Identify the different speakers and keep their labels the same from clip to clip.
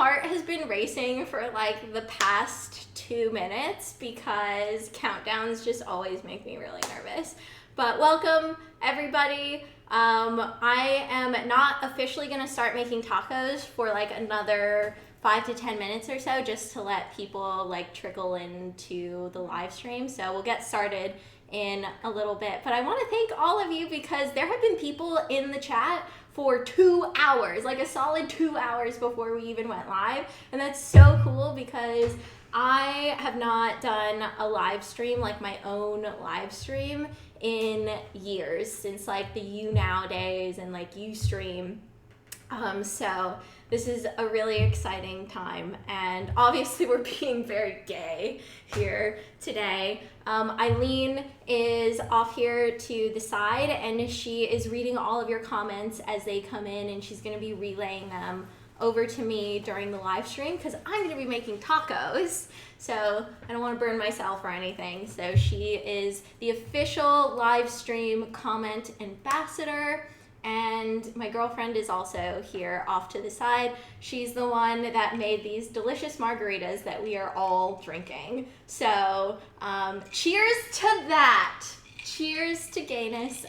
Speaker 1: heart has been racing for like the past 2 minutes because countdowns just always make me really nervous. But welcome, everybody. I am not officially going to start making tacos for like another 5 to 10 minutes or so, just to let people like trickle into the live stream. So we'll get started in a little bit. But I want to thank all of you because there have been people in the chat for 2 hours, like a solid 2 hours before we even went live. And that's so cool because I have not done a live stream, like my own live stream, in years, since like the YouNow days and like Ustream. So this is a really exciting time, and obviously we're being very gay here today. Eileen is off here to the side, and she is reading all of your comments as they come in, and she's going to be relaying them over to me during the live stream because I'm going to be making tacos, so I don't want to burn myself or anything. So she is the official live stream comment ambassador. And my girlfriend is also here off to the side. She's the one that made these delicious margaritas that we are all drinking. So cheers to that. Cheers to gayness.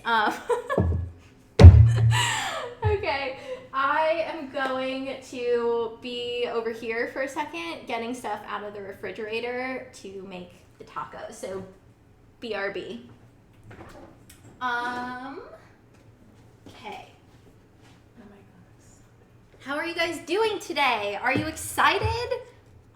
Speaker 1: Okay, I am going to be over here for a second getting stuff out of the refrigerator to make the tacos. So BRB. Okay. Oh my goodness. How are you guys doing today? Are you excited?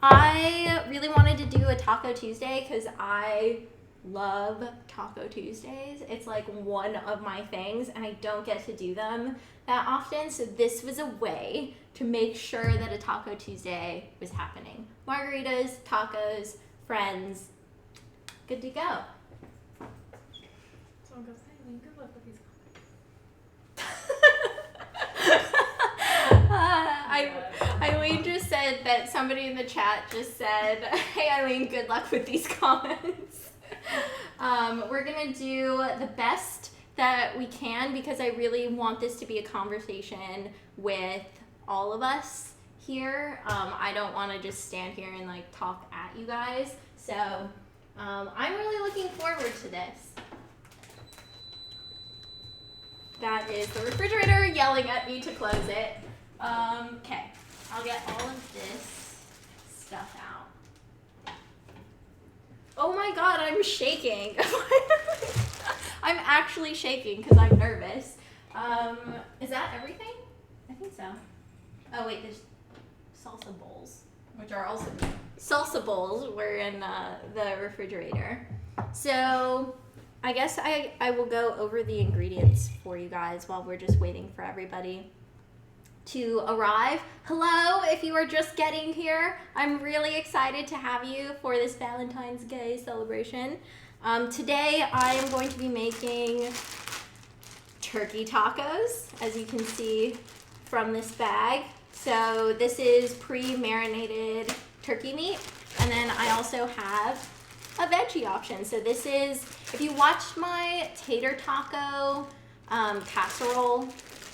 Speaker 1: I really wanted to do a Taco Tuesday because I love Taco Tuesdays. It's like one of my things, and I don't get to do them that often. So this was a way to make sure that a Taco Tuesday was happening. Margaritas, tacos, friends, good to go.
Speaker 2: Someone goes, hey, Lynn, good luck with these
Speaker 1: Eileen just said that somebody in the chat just said, hey Eileen, good luck with these comments. We're gonna do the best that we can because I really want this to be a conversation with all of us here. I don't want to just stand here and like talk at you guys. So I'm really looking forward to this. That is the refrigerator yelling at me to close it. Okay, I'll get all of this stuff out. Oh my god, I'm shaking. I'm actually shaking because I'm nervous. Is that everything? I think so. Oh wait, there's salsa bowls, which are also salsa bowls were in the refrigerator. So I guess I will go over the ingredients for you guys while we're just waiting for everybody to arrive. Hello, if you are just getting here, I'm really excited to have you for this Valentine's Day celebration. Today I am going to be making turkey tacos, as you can see from this bag. So this is pre-marinated turkey meat, and then I also have a veggie option. So this is, if you watched my tater taco casserole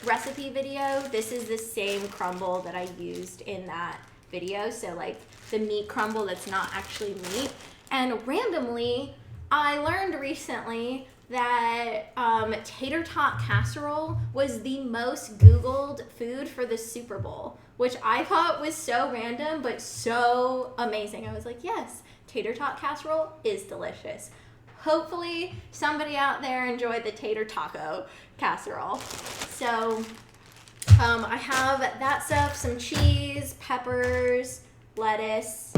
Speaker 1: recipe video, this is the same crumble that I used in that video. So like the meat crumble that's not actually meat. And randomly, I learned recently that tater tot casserole was the most Googled food for the Super Bowl, which I thought was so random, but so amazing. I was like, yes, tater tot casserole is delicious. Hopefully somebody out there enjoyed the tater taco casserole. So I have that stuff, some cheese, peppers, lettuce,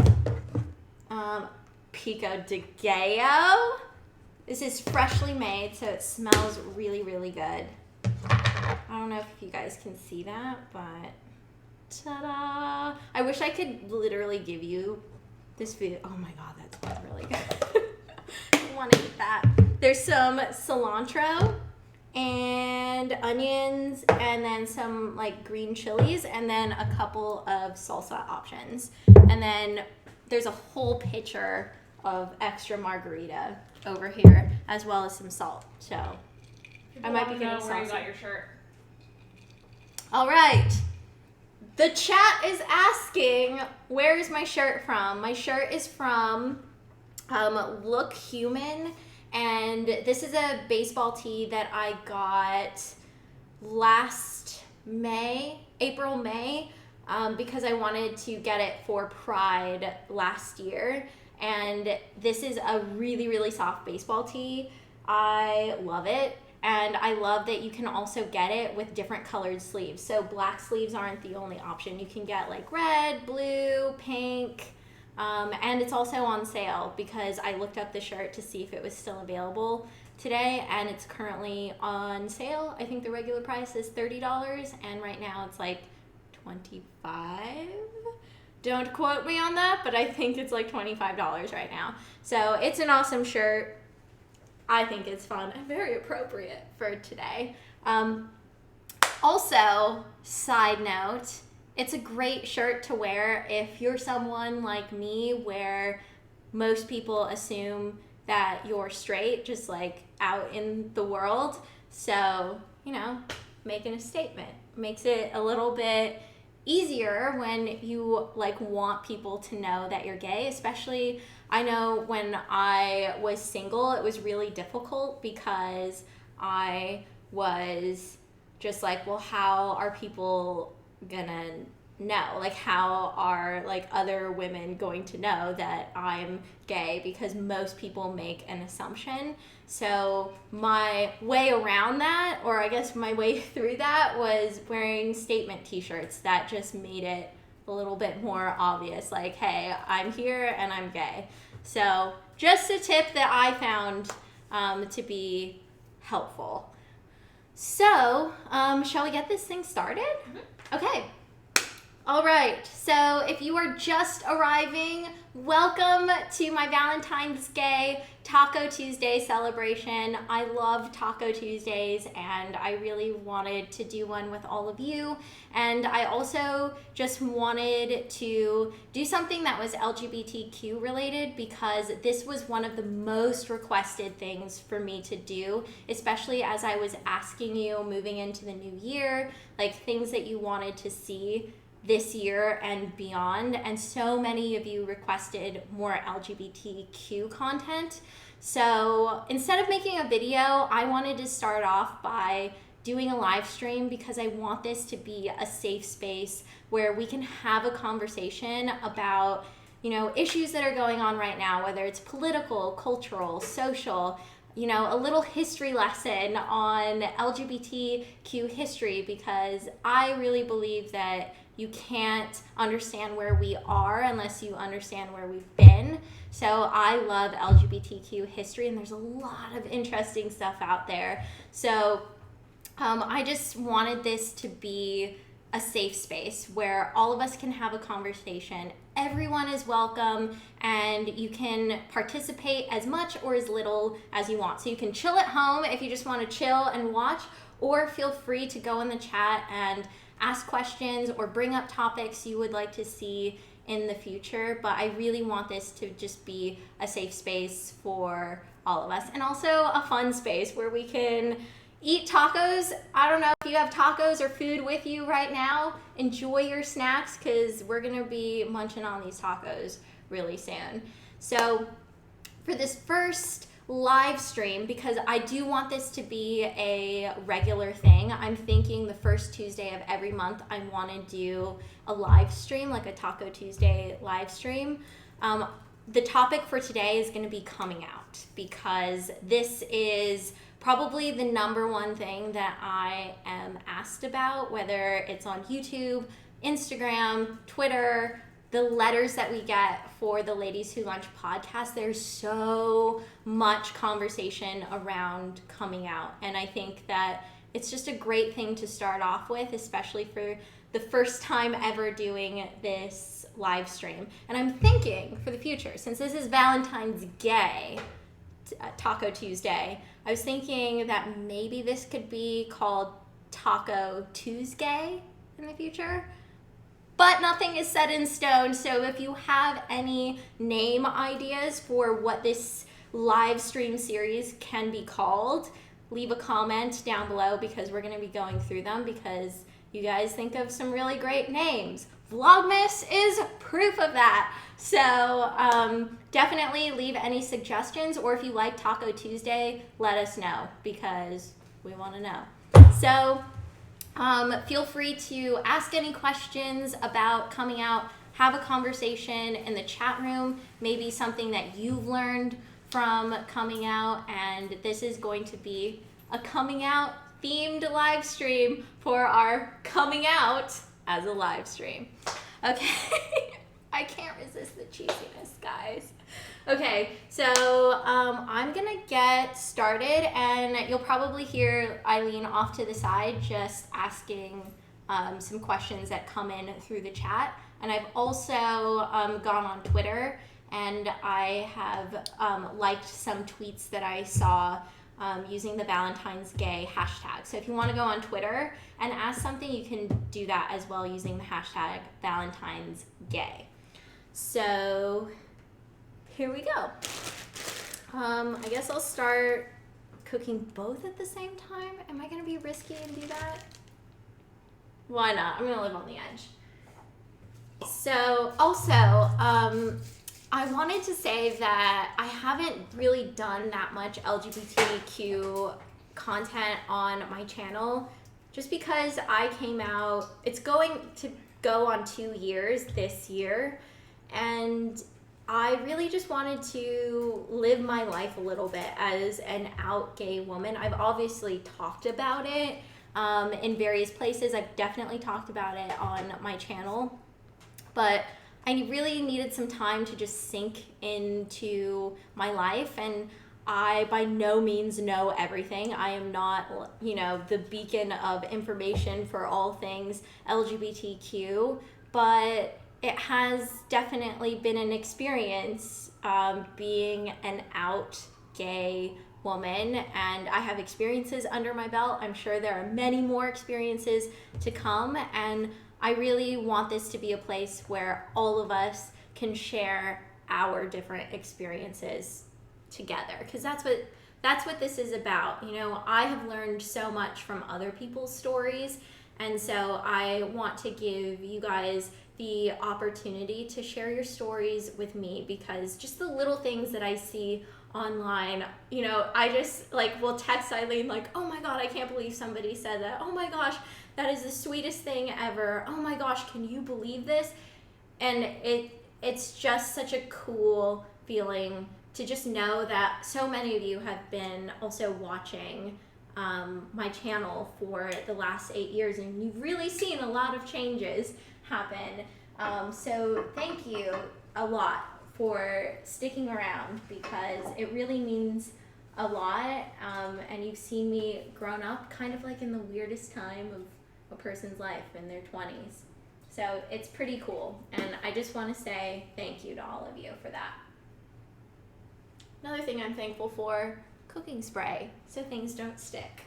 Speaker 1: pico de gallo. This is freshly made, so it smells really, really good. I don't know if you guys can see that, but ta-da! I wish I could literally give you this food. Oh my god, that smells really good. I want to eat that. There's some cilantro and onions, and then some like green chilies, and then a couple of salsa options. And then there's a whole pitcher of extra margarita over here, as well as some salt. So I might be getting salsa.
Speaker 2: Where you got your shirt.
Speaker 1: All right. The chat is asking, where is my shirt from? My shirt is from Look Human, and this is a baseball tee that I got last April, May, because I wanted to get it for Pride last year. And this is a really, really soft baseball tee. I love it. And I love that you can also get it with different colored sleeves. So black sleeves aren't the only option. You can get like red, blue, pink, and it's also on sale because I looked up the shirt to see if it was still available today, and it's currently on sale. I think the regular price is $30, and right now it's like $25. Don't quote me on that, but I think it's like $25 right now. So it's an awesome shirt. I think it's fun and very appropriate for today. Also, side note, it's a great shirt to wear if you're someone like me where most people assume that you're straight, just like out in the world. So, you know, making a statement makes it a little bit easier when you like want people to know that you're gay. Especially, I know when I was single, it was really difficult because I was just like, well, how are people gonna know? Like, how are like other women going to know that I'm gay? Because most people make an assumption. So my way around that, or I guess my way through that, was wearing statement t-shirts that just made it a little bit more obvious, like, hey, I'm here and I'm gay. So just a tip that I found to be helpful. So shall we get this thing started? Mm-hmm. Okay. All right, so if you are just arriving, welcome to my Valentine's Day Taco Tuesday celebration. I love Taco Tuesdays, and I really wanted to do one with all of you. And I also just wanted to do something that was LGBTQ related, because this was one of the most requested things for me to do, especially as I was asking you moving into the new year, like things that you wanted to see this year and beyond. And so many of you requested more LGBTQ content. So instead of making a video, I wanted to start off by doing a live stream, because I want this to be a safe space where we can have a conversation about, you know, issues that are going on right now, whether it's political, cultural, social, you know, a little history lesson on LGBTQ history, because I really believe that you can't understand where we are unless you understand where we've been. So I love LGBTQ history, and there's a lot of interesting stuff out there. So I just wanted this to be a safe space where all of us can have a conversation. Everyone is welcome, and you can participate as much or as little as you want. So you can chill at home if you just want to chill and watch, or feel free to go in the chat and ask questions or bring up topics you would like to see in the future. But I really want this to just be a safe space for all of us, and also a fun space where we can eat tacos. I don't know if you have tacos or food with you right now. Enjoy your snacks, because we're gonna be munching on these tacos really soon. So for this first live stream, because I do want this to be a regular thing, I'm thinking the first Tuesday of every month I want to do a live stream, like a Taco Tuesday live stream. The topic for today is going to be coming out, because this is probably the number one thing that I am asked about, whether it's on YouTube, Instagram, Twitter, the letters that we get for the Ladies Who Lunch podcast. There's so much conversation around coming out, and I think that it's just a great thing to start off with, especially for the first time ever doing this live stream. And I'm thinking for the future, since this is Valentine's Day, Taco Tuesday, I was thinking that maybe this could be called Taco Tuesday in the future. But nothing is set in stone, so if you have any name ideas for what this live stream series can be called, leave a comment down below, because we're going to be going through them, because You guys think of some really great names. Vlogmas is proof of that. So definitely leave any suggestions, or if you like Taco Tuesday, let us know because we want to know. So feel free to ask any questions about coming out, have a conversation in the chat room, maybe something that you've learned from coming out, and this is going to be a coming out themed live stream for our coming out as a live stream. Okay. I can't resist the cheesiness, guys. Okay, so I'm gonna get started, and you'll probably hear Eileen off to the side just asking some questions that come in through the chat. And I've also gone on Twitter, and I have liked some tweets that I saw using the Valentine's Gay hashtag. So if you want to go on Twitter and ask something, you can do that as well using the hashtag Valentine's Gay. So here we go. I guess I'll start cooking both at the same time. Am I gonna be risky and do that? Why not? I'm gonna live on the edge. So also, I wanted to say that I haven't really done that much LGBTQ content on my channel just because I came out, it's going to go on 2 years this year, and I really just wanted to live my life a little bit as an out gay woman. I've obviously talked about it in various places. I've definitely talked about it on my channel, but I really needed some time to just sink into my life, and I by no means know everything. I am not, you know, the beacon of information for all things LGBTQ, but it has definitely been an experience being an out gay woman, and I have experiences under my belt. I'm sure there are many more experiences to come, and I really want this to be a place where all of us can share our different experiences together, because that's what this is about. You know, I have learned so much from other people's stories, and so I want to give you guys the opportunity to share your stories with me, because just the little things that I see online, you know, I just like will text Eileen like, oh my god, I can't believe somebody said that. Oh my gosh, that is the sweetest thing ever. Oh my gosh, can you believe this? And it's just such a cool feeling to just know that so many of you have been also watching my channel for the last 8 years, and you've really seen a lot of changes happen. So thank you a lot for sticking around, because it really means a lot, and you've seen me grown up kind of like in the weirdest time of a person's life, in their 20s. So it's pretty cool, and I just want to say thank you to all of you for that. Another thing I'm thankful for, cooking spray, so things don't stick.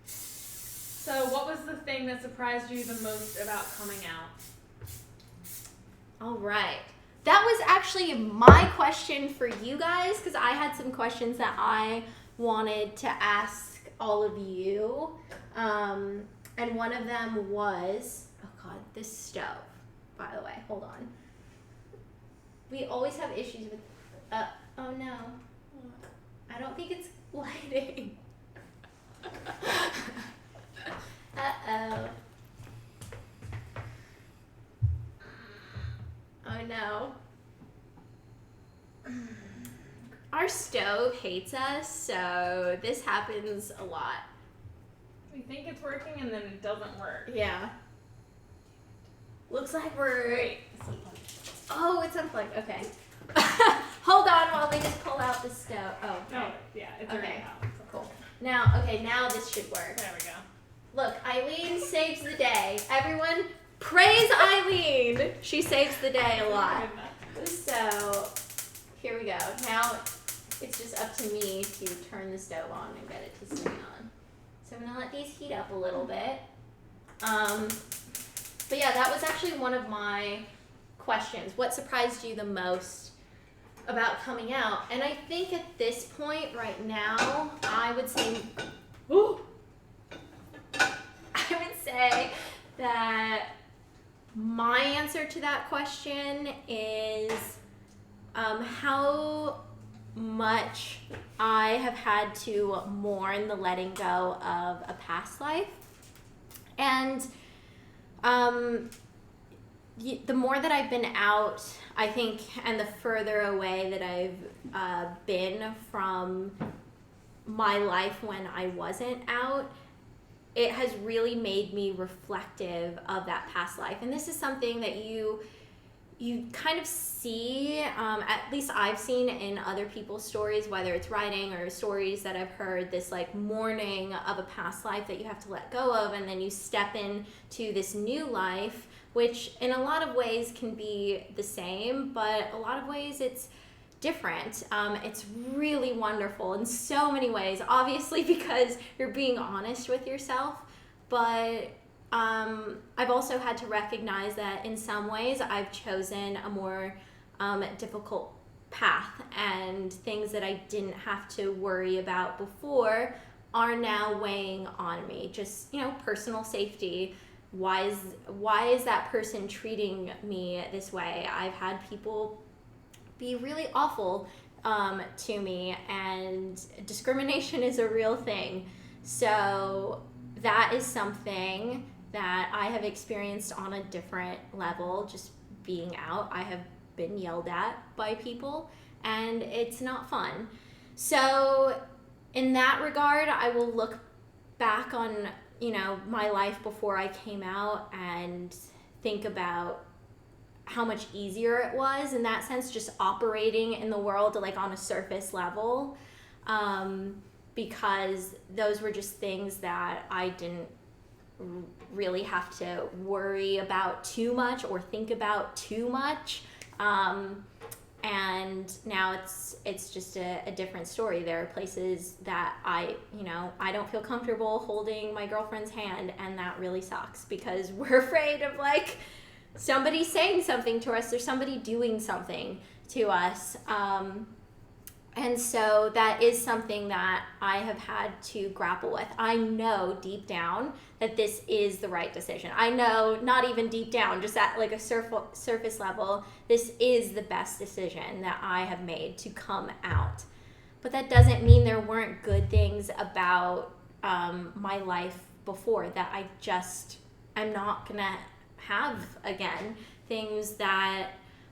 Speaker 2: So what was the thing that surprised you the most about coming out?
Speaker 1: All right. That was actually my question for you guys, because I had some questions that I wanted to ask all of you. And one of them was, oh god, this stove, by the way, hold on. We always have issues with, oh no. I don't think it's lighting. Uh-oh. Oh no. Our stove hates us, so this happens a lot.
Speaker 2: We think it's working and then it doesn't work.
Speaker 1: Yeah. Looks like we're...
Speaker 2: Wait, it's unplugged.
Speaker 1: Oh, it's unplugged. Okay. Hold on while we just pull out the stove. Oh, okay.
Speaker 2: Oh, yeah, it's already
Speaker 1: Okay.
Speaker 2: out.
Speaker 1: Cool. Now this should work.
Speaker 2: There we go.
Speaker 1: Look, Eileen saves the day. Everyone, praise Eileen. She saves the day a lot. So, here we go. Now, it's just up to me to turn the stove on and get it to stay on. So I'm gonna let these heat up a little bit. But yeah, that was actually one of my questions. What surprised you the most about coming out? And I think at this point right now, I would say that my answer to that question is how much I have had to mourn the letting go of a past life. And the more that I've been out, I think, and the further away that I've been from my life when I wasn't out, it has really made me reflective of that past life. And this is something that you kind of see, at least I've seen in other people's stories, whether it's writing or stories that I've heard, this like mourning of a past life that you have to let go of, and then you step into this new life, which in a lot of ways can be the same, but a lot of ways it's different. It's really wonderful in so many ways, obviously because you're being honest with yourself, but I've also had to recognize that in some ways I've chosen a more difficult path, and things that I didn't have to worry about before are now weighing on me. Just, personal safety. Why is that person treating me this way? I've had people be really awful to me, and discrimination is a real thing. So that is something that I have experienced on a different level, just being out. I have been yelled at by people, and it's not fun. So in that regard, I will look back on, my life before I came out and think about how much easier it was in that sense, just operating in the world like on a surface level, because those were just things that I didn't really have to worry about too much or think about too much, and now it's just a different story. There are places that I don't feel comfortable holding my girlfriend's hand, and that really sucks because we're afraid of like somebody saying something to us or somebody doing something to us. And so that is something that I have had to grapple with. I know deep down that this is the right decision. I know, not even deep down, just at like a surface level, this is the best decision that I have made to come out. But that doesn't mean there weren't good things about my life before that I'm not gonna have again. Things that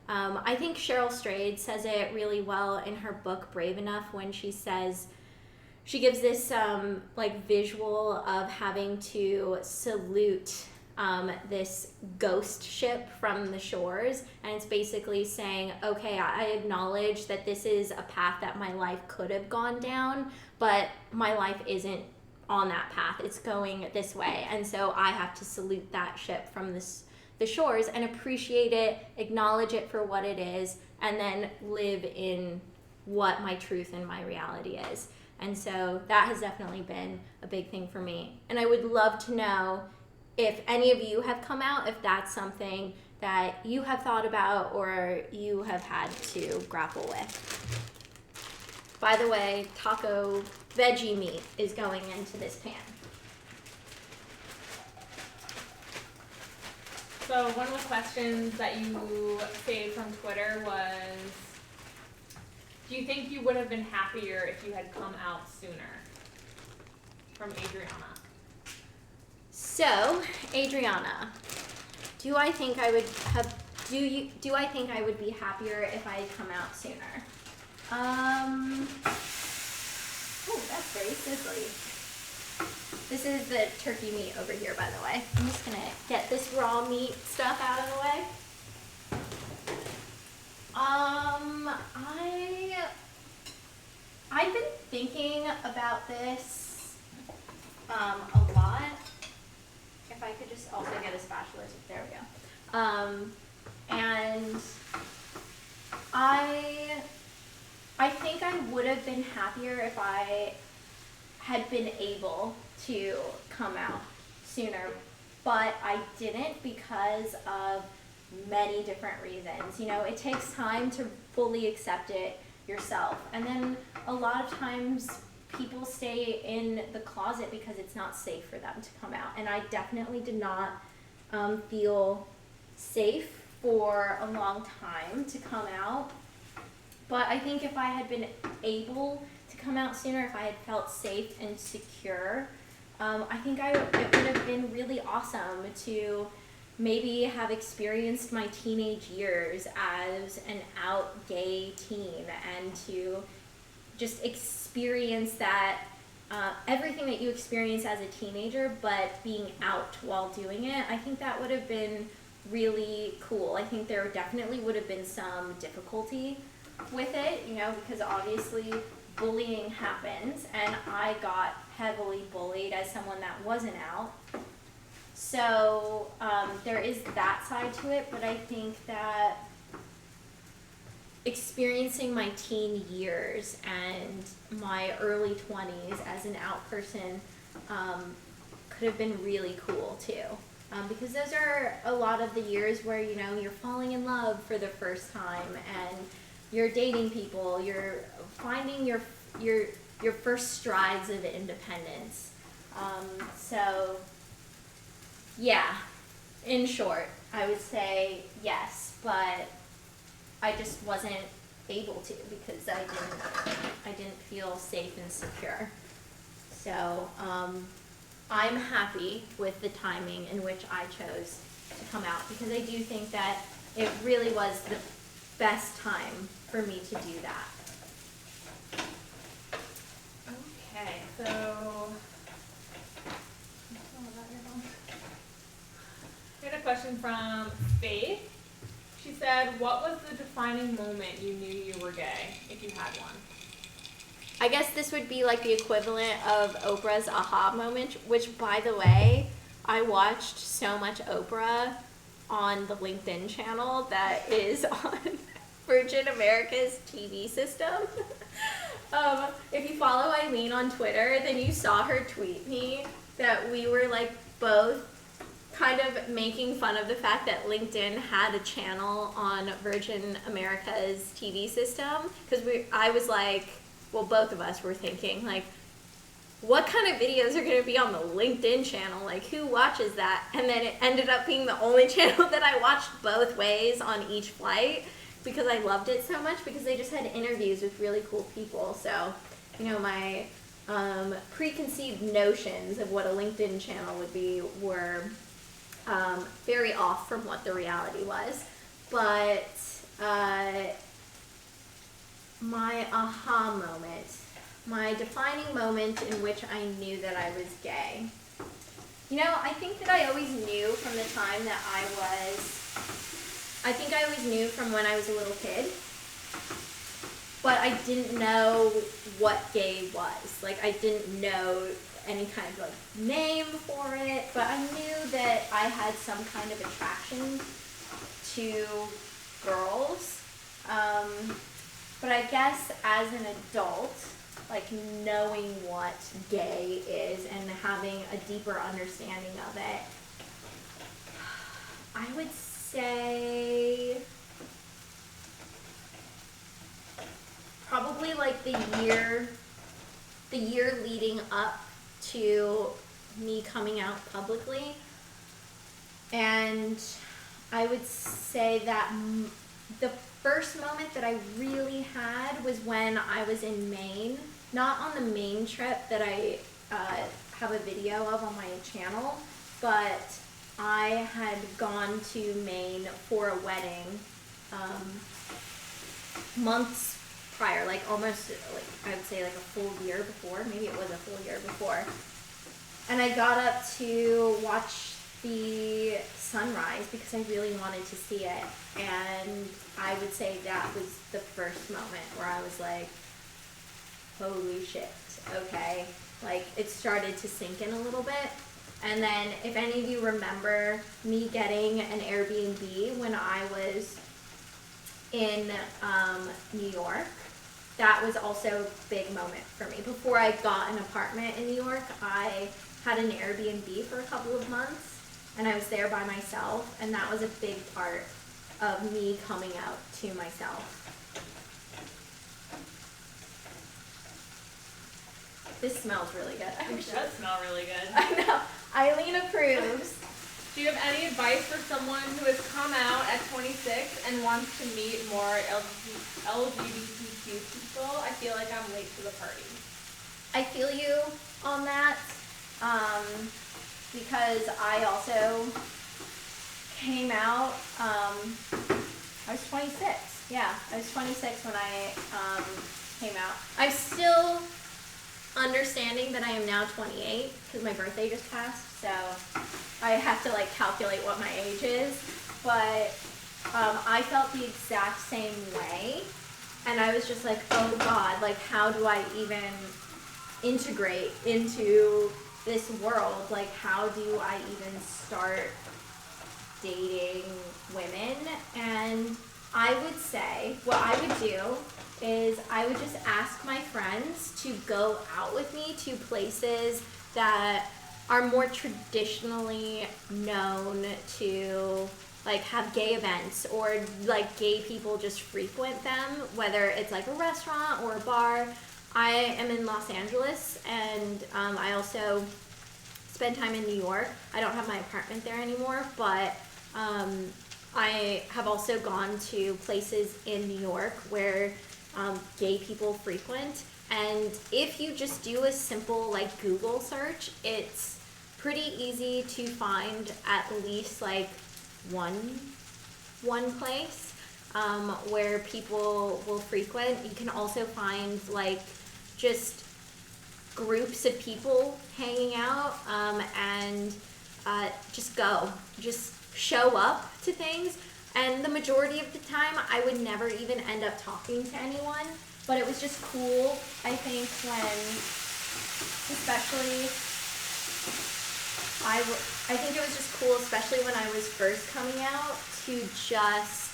Speaker 1: I think Cheryl Strayed says it really well in her book Brave Enough, when she gives this like visual of having to salute this ghost ship from the shores, and it's basically saying, okay, I acknowledge that this is a path that my life could have gone down, but my life isn't on that path, it's going this way, and so I have to salute that ship from the shores and appreciate it, acknowledge it for what it is, and then live in what my truth and my reality is. And so that has definitely been a big thing for me. And I would love to know if any of you have come out, if that's something that you have thought about or you have had to grapple with. By the way, taco veggie meat is going into this pan.
Speaker 2: So one of the questions that you saved from Twitter was, do you think you would have been happier if you had come out sooner? From Adriana.
Speaker 1: So, Adriana, do I think I would be happier if I had come out sooner? Oh, that's very sizzly. This is the turkey meat over here, by the way. I'm just gonna get this raw meat stuff out of the way. I've been thinking about this a lot. If I could just also get a spatula, there we go. And I think I would have been happier if I had been able to come out sooner, but I didn't because of many different reasons. It takes time to fully accept it yourself, and then a lot of times people stay in the closet because it's not safe for them to come out, and I definitely did not feel safe for a long time to come out. But I think if I had been able to come out sooner, if I had felt safe and secure, I think it would have been really awesome to maybe have experienced my teenage years as an out gay teen, and to just experience that, everything that you experience as a teenager, but being out while doing it. I think that would have been really cool. I think there definitely would have been some difficulty with it, you know, because obviously bullying happens, and I got heavily bullied as someone that wasn't out. So there is that side to it, but I think that experiencing my teen years and my early 20s as an out person could have been really cool too. Because those are a lot of the years where, you know, you're falling in love for the first time, and you're dating people, you're finding your first strides of independence. So yeah, in short, I would say yes, but I just wasn't able to because I didn't feel safe and secure. So I'm happy with the timing in which I chose to come out, because I do think that it really was the best time for me to do that.
Speaker 2: Okay, so we had a question from Faith. She said, what was the defining moment you knew you were gay, if you had one?
Speaker 1: I guess this would be like the equivalent of Oprah's aha moment, which, by the way, I watched so much Oprah on the LinkedIn channel that is on Virgin America's TV system. If you follow Eileen on Twitter, then you saw her tweet me that we were like both kind of making fun of the fact that LinkedIn had a channel on Virgin America's TV system, because I was like, well, both of us were thinking like, what kind of videos are going to be on the LinkedIn channel? Like, who watches that? And then it ended up being the only channel that I watched both ways on each flight, because I loved it so much, because they just had interviews with really cool people. So, you know, my preconceived notions of what a LinkedIn channel would be were very off from what the reality was. But my aha moment, my defining moment in which I knew that I was gay. You know, I think that I always knew from the time that I think I always knew from when I was a little kid, but I didn't know what gay was. Like, I didn't know any kind of like name for it, but I knew that I had some kind of attraction to girls. But I guess as an adult, like knowing what gay is and having a deeper understanding of it, I would say probably like the year leading up to me coming out publicly. And I would say that the first moment that I really had was when I was in Maine, not on the Maine trip that I have a video of on my channel, but I had gone to Maine for a wedding months prior, like almost, like I would say like a full year before, maybe it was a full year before. And I got up to watch the sunrise because I really wanted to see it. And I would say that was the first moment where I was like, holy shit, okay. Like, it started to sink in a little bit. And then if any of you remember me getting an Airbnb when I was in New York, that was also a big moment for me. Before I got an apartment in New York, I had an Airbnb for a couple of months, and I was there by myself, and that was a big part of me coming out to myself. This smells really good.
Speaker 2: It does smell really good.
Speaker 1: I know. Eileen approves.
Speaker 2: Do you have any advice for someone who has come out at 26 and wants to meet more LGBTQ people? I feel like I'm late to the party.
Speaker 1: I feel you on that, because I also came out, I was 26. Yeah, I was 26 when I came out. I'm still understanding that I am now 28 because my birthday just passed, so I have to like calculate what my age is. But I felt the exact same way, and I was just like, oh God, like how do I even integrate into this world? Like how do I even start dating women? And I would say what I would do is I would just ask my friends to go out with me to places that are more traditionally known to like have gay events, or like gay people just frequent them, whether it's like a restaurant or a bar. I am in Los Angeles, and I also spend time in New York. I don't have my apartment there anymore, but I have also gone to places in New York where gay people frequent, and if you just do a simple like Google search, it's pretty easy to find at least like one place where people will frequent. You can also find like just groups of people hanging out, and just show up to things. And the majority of the time, I would never even end up talking to anyone. But it was just cool, I think, when, especially, I think it was just cool, especially when I was first coming out, to just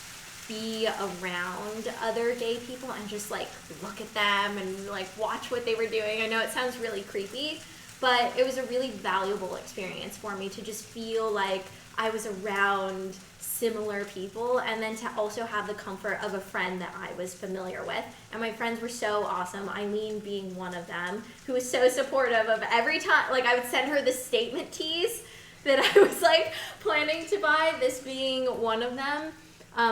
Speaker 1: be around other gay people and just like look at them and like watch what they were doing. I know it sounds really creepy, but it was a really valuable experience for me to just feel like I was around similar people, and then to also have the comfort of a friend that I was familiar with. And my friends were so awesome, Eileen being one of them, who was so supportive of every time. Like I would send her the statement tees that I was like planning to buy, this being one of them.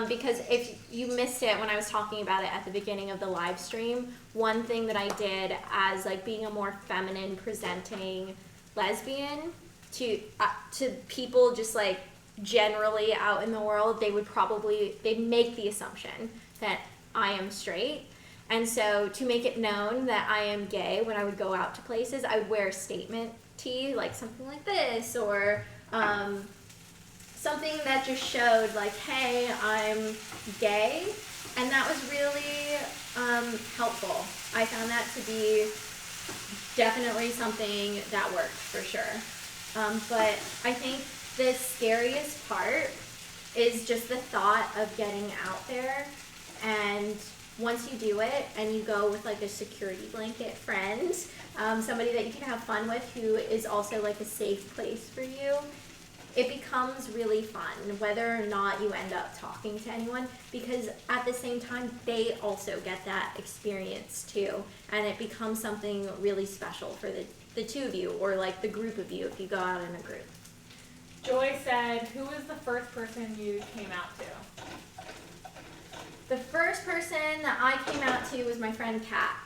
Speaker 1: Because if you missed it when I was talking about it at the beginning of the live stream, one thing that I did as like being a more feminine presenting lesbian to people just like generally out in the world, they'd make the assumption that I am straight. And so to make it known that I am gay, when I would go out to places, I would wear a statement tee, like something like this, or something that just showed like, hey, I'm gay. And that was really helpful. I found that to be definitely something that worked for sure. But I think the scariest part is just the thought of getting out there, and once you do it and you go with like a security blanket friend, somebody that you can have fun with who is also like a safe place for you, it becomes really fun, whether or not you end up talking to anyone, because at the same time, they also get that experience too, and it becomes something really special for the two of you, or like the group of you if you go out in a group.
Speaker 2: Joy said, who was the first person you came out to?
Speaker 1: The first person that I came out to was my friend Kat.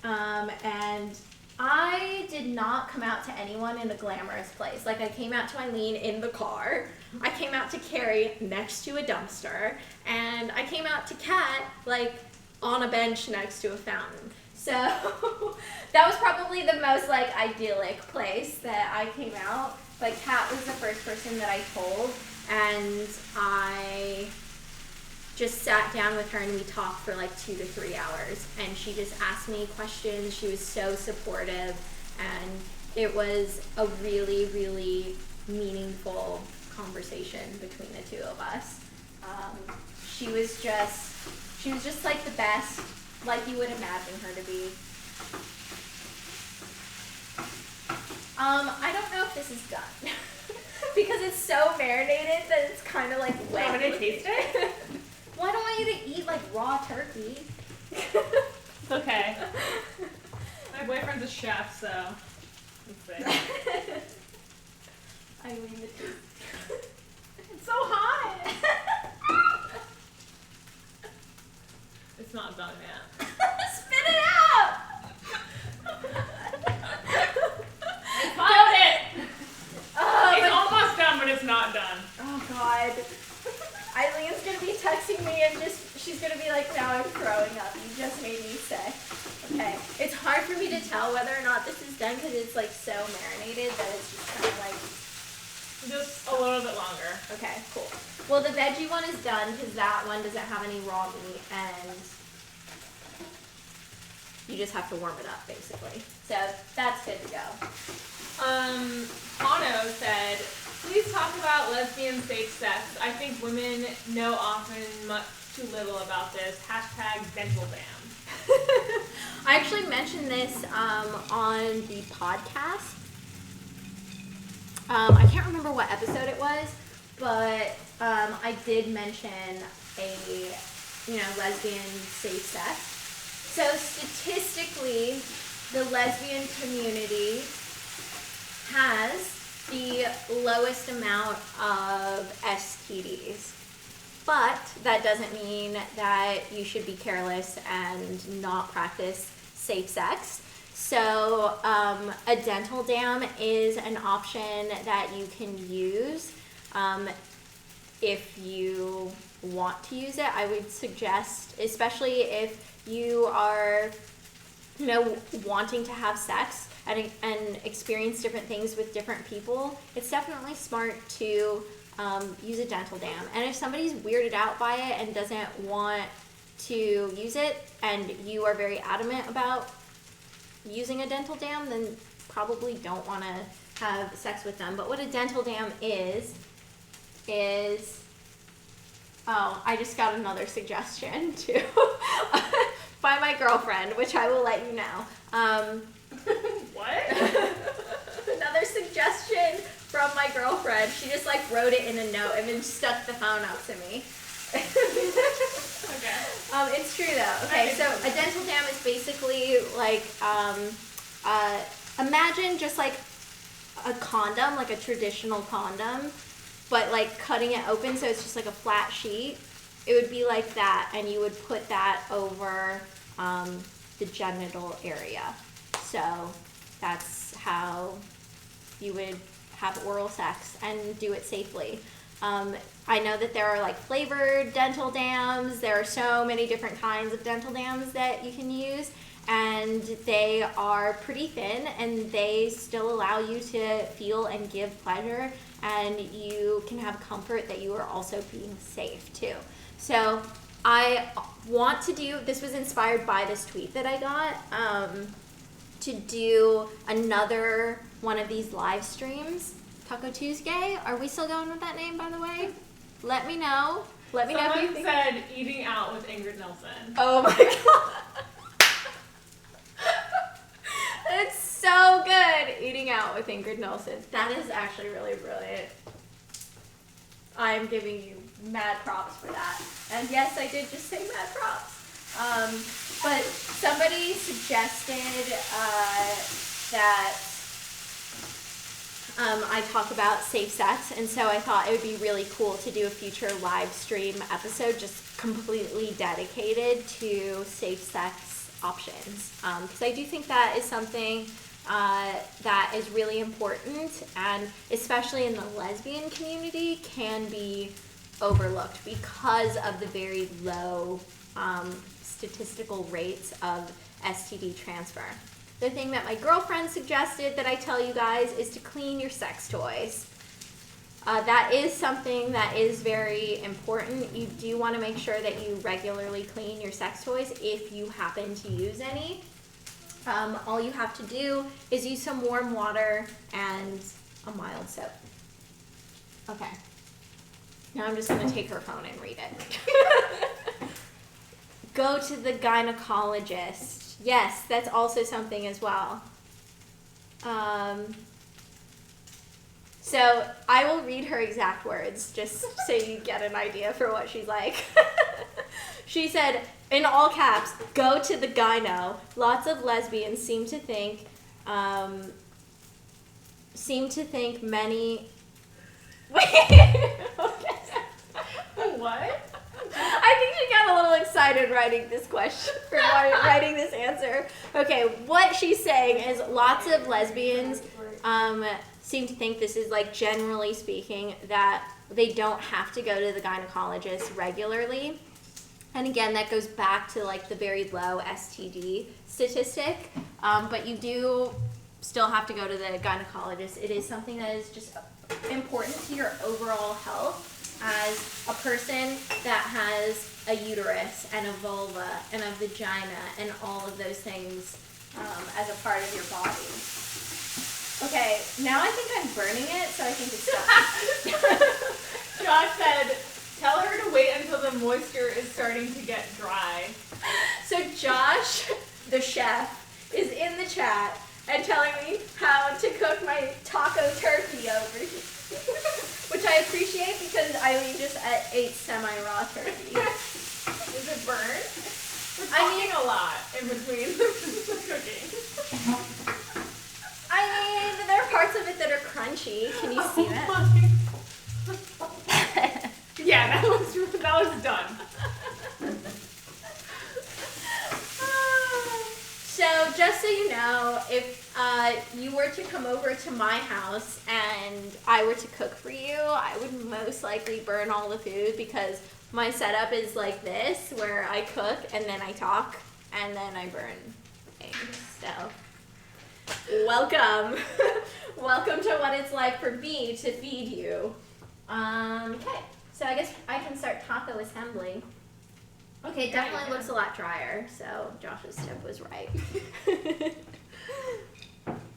Speaker 1: And I did not come out to anyone in a glamorous place. Like I came out to Eileen in the car. I came out to Carrie next to a dumpster. And I came out to Kat like on a bench next to a fountain. So that was probably the most like idyllic place that I came out. But Kat was the first person that I told, and I just sat down with her and we talked for like 2 to 3 hours, and she just asked me questions. She was so supportive, and it was a really, really meaningful conversation between the two of us. She was just like the best, like you would imagine her to be. I don't know if this is done because it's so marinated that it's kind of like wet.
Speaker 2: Want me to taste it?
Speaker 1: Well, I don't want you to eat like raw turkey.
Speaker 2: It's okay. My boyfriend's a chef, so let's see.
Speaker 1: I mean the teeth.
Speaker 2: It's so hot. It's not done yet.
Speaker 1: Spit it out!
Speaker 2: Found it!
Speaker 1: Oh,
Speaker 2: It's almost done, but it's not done.
Speaker 1: oh God. Eileen's gonna be texting me and she's gonna be like, now I'm throwing up. You just made me sick. Okay. It's hard for me to tell whether or not this is done because it's like so marinated that it's just kind of like.
Speaker 2: Just a little bit longer.
Speaker 1: Okay, cool. Well, the veggie one is done because that one doesn't have any raw meat and you just have to warm it up basically. So that's good to go.
Speaker 2: Pano said, please talk about lesbian safe sex. I think women know often much too little about this. Hashtag dental dam.
Speaker 1: I actually mentioned this on the podcast. I can't remember what episode it was, but I did mention a lesbian safe sex. So statistically, the lesbian community has the lowest amount of STDs. But that doesn't mean that you should be careless and not practice safe sex. So a dental dam is an option that you can use if you want to use it. I would suggest, especially if you are wanting to have sex and experience different things with different people, it's definitely smart to use a dental dam. And if somebody's weirded out by it and doesn't want to use it and you are very adamant about using a dental dam, then probably don't want to have sex with them. But what a dental dam is I just got another suggestion too by my girlfriend, which I will let you know.
Speaker 2: What?
Speaker 1: Another suggestion from my girlfriend. She just wrote it in a note and then stuck the phone up to me.
Speaker 2: Okay.
Speaker 1: It's true though. Okay, so a dental dam is basically imagine just like a condom, like a traditional condom, but cutting it open so it's just like a flat sheet. It would be like that, and you would put that over the genital area. So that's how you would have oral sex and do it safely. I know that there are flavored dental dams. There are so many different kinds of dental dams that you can use, and they are pretty thin and they still allow you to feel and give pleasure, and you can have comfort that you are also being safe too. So I want to do, this was inspired by this tweet that I got, to do another one of these live streams. Taco Tuesday. Are we still going with that name, by the way? Let me know. Let me know if you
Speaker 2: Someone
Speaker 1: think.
Speaker 2: said eating out with Ingrid Nilsen.
Speaker 1: Oh my god. It's so good. Eating out with Ingrid Nilsen. That is actually really brilliant. I'm giving you mad props for that. And yes, I did just say mad props. But somebody suggested that I talk about safe sex, and so I thought it would be really cool to do a future live stream episode just completely dedicated to safe sex options, because I do think that is something that is really important, and especially in the lesbian community can be overlooked because of the very low statistical rates of STD transfer. The thing that my girlfriend suggested that I tell you guys is to clean your sex toys. That is something that is very important. You do want to make sure that you regularly clean your sex toys if you happen to use any. All you have to do is use some warm water and a mild soap. Okay. Now I'm just going to take her phone and read it. Go to the gynecologist. Yes, that's also something as well. So I will read her exact words just so you get an idea for what she's like. She said, in all caps, go to the gyno. Lots of lesbians seem to think many. Wait. Okay.
Speaker 2: What?
Speaker 1: I think she got a little excited writing this question, or writing this answer. Okay, what she's saying is lots of lesbians seem to think this is like generally speaking that they don't have to go to the gynecologist regularly. And again, that goes back to like the very low STD statistic, but you do still have to go to the gynecologist. It is something that is just important to your overall health as a person that has a uterus and a vulva and a vagina and all of those things as a part of your body. Okay, now I think I'm burning it, so I think it's done.
Speaker 2: Josh said, tell her to wait until the moisture is starting to get dry.
Speaker 1: So Josh, the chef, is in the chat and telling me how to cook my taco turkey over here. Which I appreciate because Eileen just ate semi-raw turkey.
Speaker 2: Is it burned? We're talking a lot in between the cooking.
Speaker 1: I mean, there are parts of it that are crunchy. Can you see that?
Speaker 2: Yeah, that was done.
Speaker 1: So just so you know, if you were to come over to my house and I were to cook for you, I would most likely burn all the food because my setup is like this, where I cook and then I talk and then I burn things. So, welcome. Welcome to what it's like for me to feed you. Okay, so I guess I can start taco assembly. Okay, it definitely looks a lot drier, so Josh's tip was right.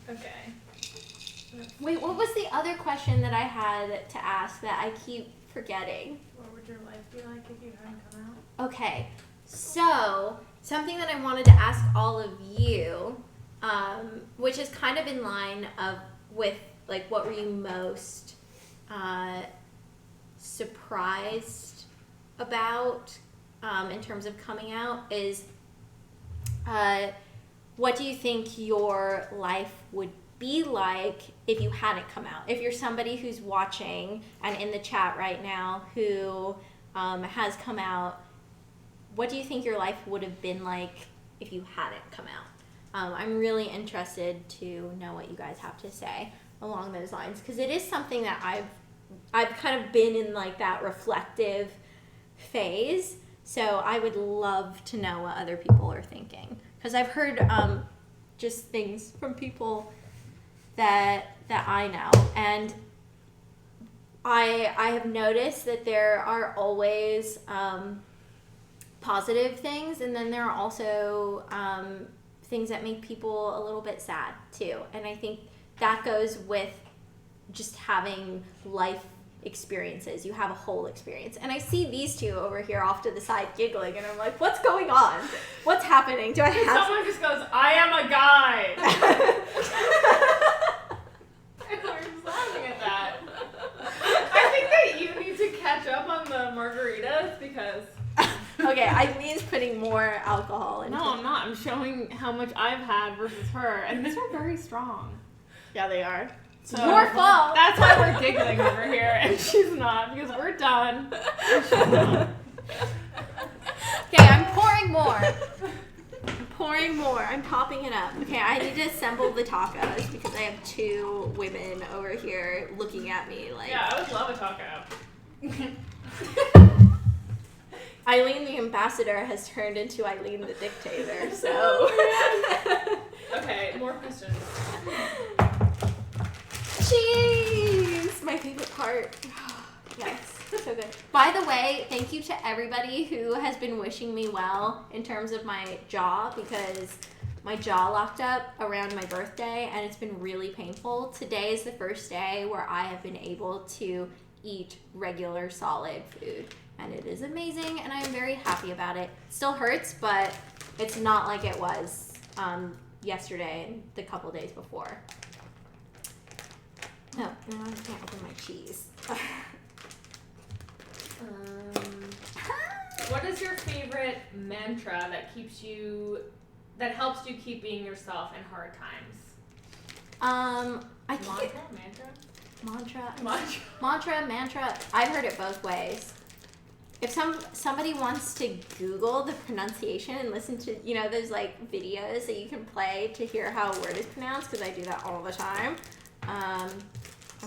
Speaker 2: Okay.
Speaker 1: Wait, what was the other question that I had to ask that I keep forgetting?
Speaker 2: What would your life be like if you hadn't come out?
Speaker 1: Okay, so something that I wanted to ask all of you, which is kind of in line with like what were you most surprised about in terms of coming out is what do you think your life would be like if you hadn't come out? If you're somebody who's watching and in the chat right now who has come out, what do you think your life would have been like if you hadn't come out? I'm really interested to know what you guys have to say along those lines because it is something that I've kind of been in like that reflective phase. So I would love to know what other people are thinking because I've heard just things from people that I know, and I have noticed that there are always positive things, and then there are also things that make people a little bit sad too. And I think that goes with just having life experiences. You have a whole experience. And I see these two over here off to the side giggling, and I'm like, what's going on? What's happening? Do I have...
Speaker 2: Someone just goes, I am a guy! I was laughing at that. I think that you need to catch up on the margaritas because...
Speaker 1: Okay, Eileen's putting more alcohol in.
Speaker 2: No, I'm not. I'm showing how much I've had versus her, and these are very strong.
Speaker 1: Yeah, they are.
Speaker 2: So
Speaker 1: your fault.
Speaker 2: That's why we're giggling over here, and she's not, because we're done. And she's not.
Speaker 1: Okay, I'm pouring more. I'm topping it up. Okay, I need to assemble the tacos because I have two women over here looking at me like...
Speaker 2: Yeah, I would love a taco.
Speaker 1: Eileen the ambassador has turned into Eileen the dictator, so...
Speaker 2: Okay, more questions.
Speaker 1: Cheese! My favorite part. Yes, so good. By the way, thank you to everybody who has been wishing me well in terms of my jaw, because my jaw locked up around my birthday and it's been really painful. Today is the first day where I have been able to eat regular solid food, and it is amazing, and I'm very happy about it. Still hurts, but it's not like it was yesterday and the couple days before. No, I can't open my cheese.
Speaker 2: What is your favorite mantra that helps you keep being yourself in hard times? Mantra. I've heard it both ways.
Speaker 1: if somebody wants to Google the pronunciation and listen to, those like videos that you can play to hear how a word is pronounced, because I do that all the time. I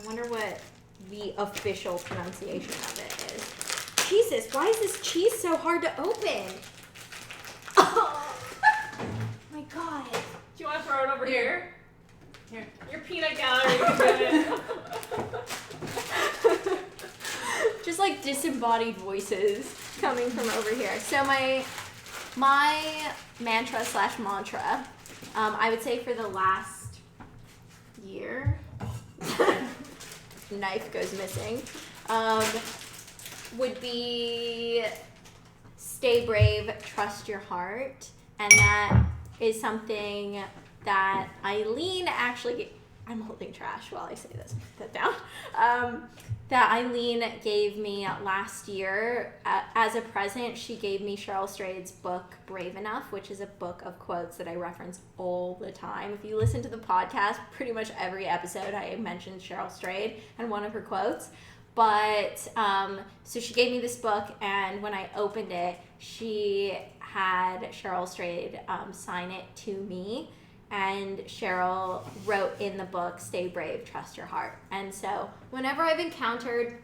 Speaker 1: wonder what the official pronunciation of it is. Jesus, why is this cheese so hard to open? Oh my God.
Speaker 2: Do you want to throw it over here? Here. Your peanut gallery. You can get it.
Speaker 1: Just like disembodied voices coming from over here. So my mantra / mantra, I would say for the last year, knife goes missing, would be stay brave, trust your heart. And that is something that Eileen actually, I'm holding trash while I say this, put that down, that Eileen gave me last year as a present. She gave me Cheryl Strayed's book, Brave Enough, which is a book of quotes that I reference all the time. If you listen to the podcast, pretty much every episode I mentioned Cheryl Strayed and one of her quotes. But, so she gave me this book, and when I opened it, she had Cheryl Strayed sign it to me. And Cheryl wrote in the book, stay brave, trust your heart. And so whenever I've encountered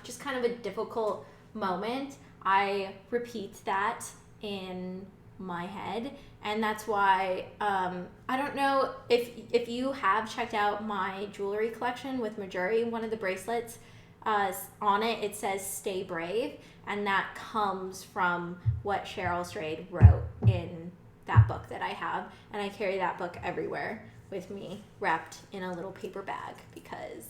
Speaker 1: just kind of a difficult moment, I repeat that in my head. And that's why, I don't know if you have checked out my jewelry collection with Majuri, one of the bracelets, on it says stay brave. And that comes from what Cheryl Strayed wrote in that book that I have, and I carry that book everywhere with me, wrapped in a little paper bag, because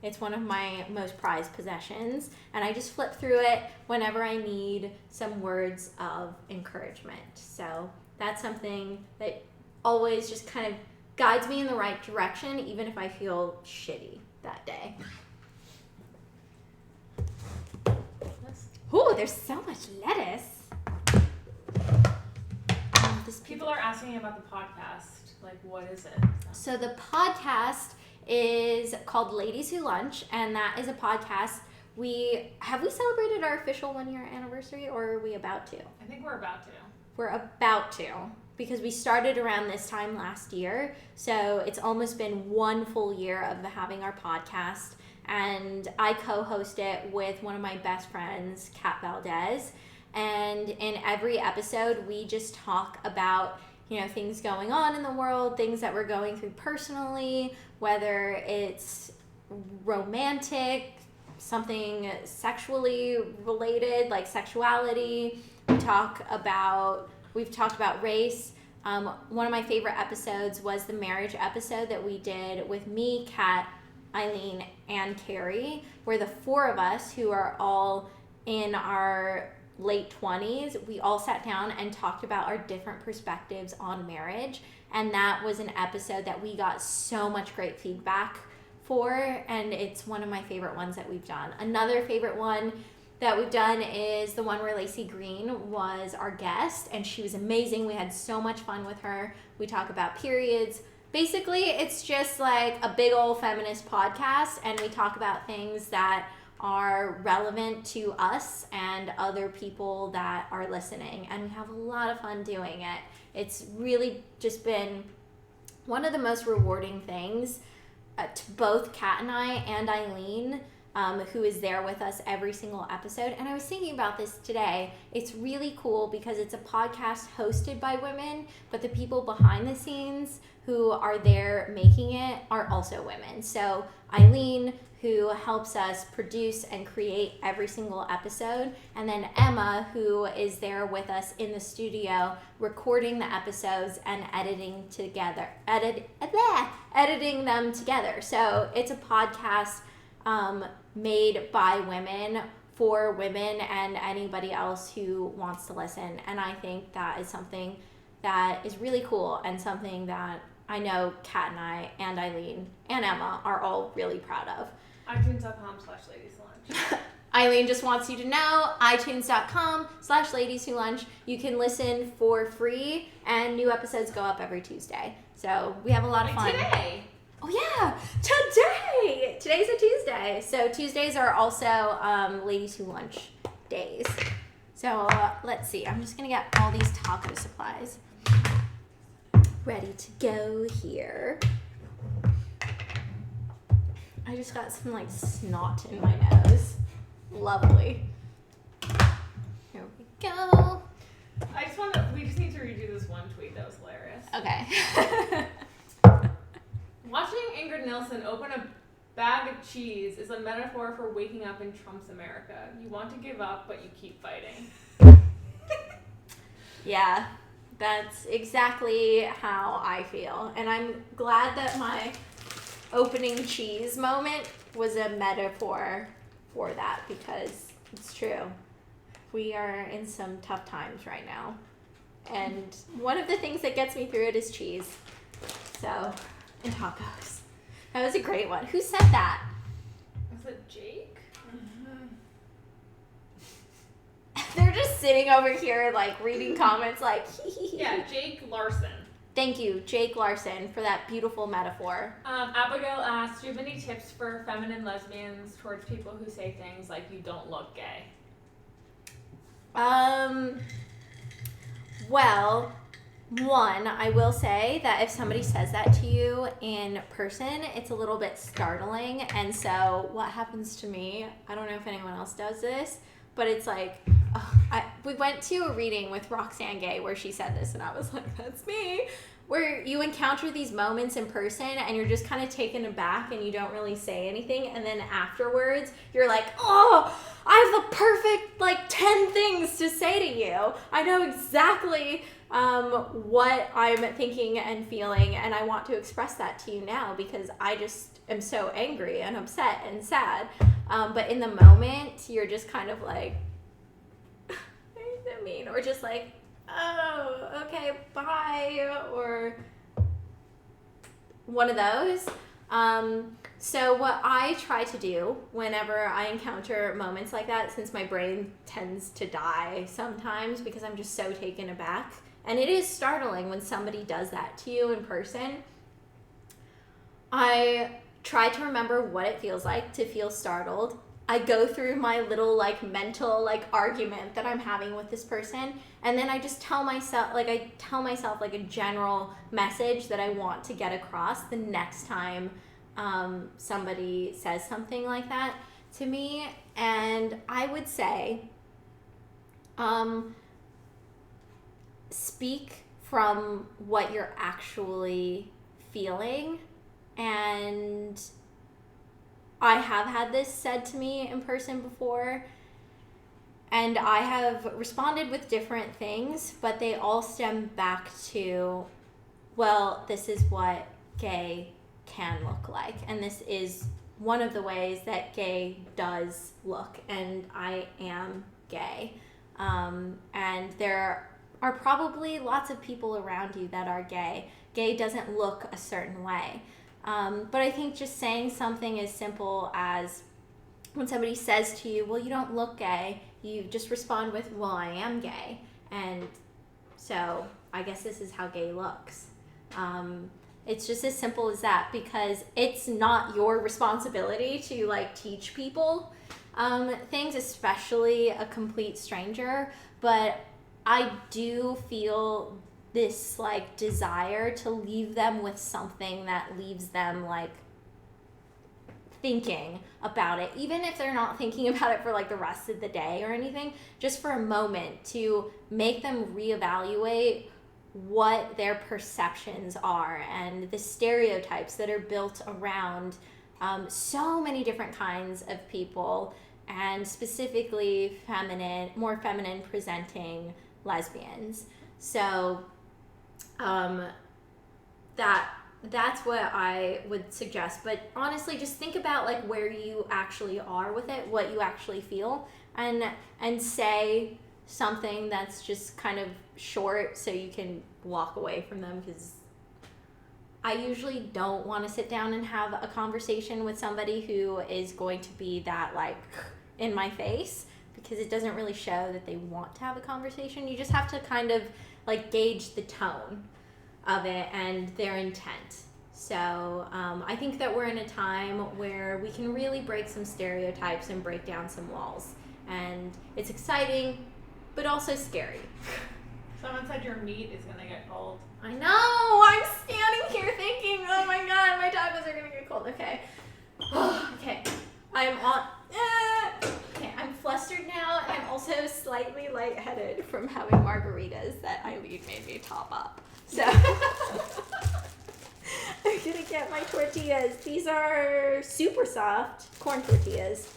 Speaker 1: it's one of my most prized possessions, and I just flip through it whenever I need some words of encouragement. So that's something that always just kind of guides me in the right direction, even if I feel shitty that day. Ooh, there's so much lettuce.
Speaker 2: People are asking about the podcast. Like, what is it?
Speaker 1: So the podcast is called Ladies Who Lunch, and that is a podcast. Have we celebrated our official 1-year anniversary, or are we about to?
Speaker 2: I think we're about to.
Speaker 1: We're about to, because we started around this time last year. So it's almost been 1 full year of having our podcast, and I co-host it with one of my best friends, Kat Valdez. And in every episode, we just talk about, things going on in the world, things that we're going through personally, whether it's romantic, something sexually related, like sexuality. We've talked about race. One of my favorite episodes was the marriage episode that we did with me, Kat, Eileen, and Carrie, where the 4 of us, who are all in our late 20s, we all sat down and talked about our different perspectives on marriage. And that was an episode that we got so much great feedback for, and it's one of my favorite ones that we've done. Another favorite one that we've done is the one where Lacey Green was our guest, and she was amazing. We had so much fun with her. We talk about periods. Basically, it's just like a big old feminist podcast, and we talk about things that are relevant to us and other people that are listening, and we have a lot of fun doing it. It's really just been one of the most rewarding things to both Kat and I and Eileen, who is there with us every single episode. And I was thinking about this today. It's really cool because it's a podcast hosted by women, but the people behind the scenes who are there making it are also women. So Eileen, who helps us produce and create every single episode, and then Emma, who is there with us in the studio recording the episodes and editing them together. So it's a podcast made by women for women and anybody else who wants to listen. And I think that is something that is really cool, and something that I know Kat and I and Eileen and Emma are all really proud of.
Speaker 2: iTunes.com/ladieswholunch.
Speaker 1: Eileen just wants you to know, iTunes.com/ladieswholunch. You can listen for free, and new episodes go up every Tuesday. So we have a lot of fun.
Speaker 2: Today.
Speaker 1: Oh yeah, today! Today's a Tuesday. So Tuesdays are also Ladies Who Lunch days. So let's see. I'm just gonna get all these taco supplies ready to go here. I just got some like snot in my nose. Lovely. Here we go.
Speaker 2: We just need to redo this one tweet that was hilarious.
Speaker 1: Okay.
Speaker 2: Watching Ingrid Nilsen open a bag of cheese is a metaphor for waking up in Trump's America. You want to give up, but you keep fighting.
Speaker 1: Yeah, that's exactly how I feel. And I'm glad that my opening cheese moment was a metaphor for that, because it's true. We are in some tough times right now. And one of the things that gets me through it is cheese. So, and tacos. That was a great one. Who said that?
Speaker 2: Was it Jake?
Speaker 1: They're just sitting over here, like, reading comments, like,
Speaker 2: Yeah, Jake Larson.
Speaker 1: Thank you, Jake Larson, for that beautiful metaphor.
Speaker 2: Abigail asked, do you have any tips for feminine lesbians towards people who say things like, you don't look gay?
Speaker 1: Well, one, I will say that if somebody says that to you in person, it's a little bit startling. And so what happens to me, I don't know if anyone else does this, but it's like, we went to a reading with Roxanne Gay where she said this, and I was like, that's me. Where you encounter these moments in person and you're just kind of taken aback and you don't really say anything. And then afterwards, you're like, oh, I have the perfect, like, 10 things to say to you. I know exactly what I'm thinking and feeling, and I want to express that to you now because I just am so angry and upset and sad. But in the moment, you're just kind of like, what does that mean? Or just like, oh, okay, bye, or one of those. So what I try to do whenever I encounter moments like that, since my brain tends to die sometimes because I'm just so taken aback, and it is startling when somebody does that to you in person, I try to remember what it feels like to feel startled. I go through my little, like, mental, like, argument that I'm having with this person, and then I just tell myself, like, a general message that I want to get across the next time somebody says something like that to me. And I would say, speak from what you're actually feeling. And I have had this said to me in person before, and I have responded with different things, but they all stem back to, well, this is what gay can look like, and this is one of the ways that gay does look, and I am gay. And there are probably lots of people around you that are gay. Gay doesn't look a certain way. But I think just saying something as simple as when somebody says to you, well, you don't look gay, you just respond with, well, I am gay. And so I guess this is how gay looks. It's just as simple as that, because it's not your responsibility to, like, teach people things, especially a complete stranger. But I do feel this, like, desire to leave them with something that leaves them, like, thinking about it, even if they're not thinking about it for, like, the rest of the day or anything, just for a moment to make them reevaluate what their perceptions are and the stereotypes that are built around so many different kinds of people, and specifically more feminine presenting lesbians. So that's what I would suggest. But honestly, just think about, like, where you actually are with it, what you actually feel, and say something that's just kind of short so you can walk away from them, because I usually don't want to sit down and have a conversation with somebody who is going to be that, like, in my face, because it doesn't really show that they want to have a conversation. You just have to kind of, like, gauge the tone of it and their intent. So I think that we're in a time where we can really break some stereotypes and break down some walls. and it's exciting, but also scary.
Speaker 2: Someone said your meat is gonna get cold.
Speaker 1: I know! I'm standing here thinking, oh my god, my tacos are gonna get cold. Okay. Okay. Okay, I'm flustered now, and I'm also slightly lightheaded from having margaritas that Eileen made me top up. So I'm gonna get my tortillas. These are super soft corn tortillas.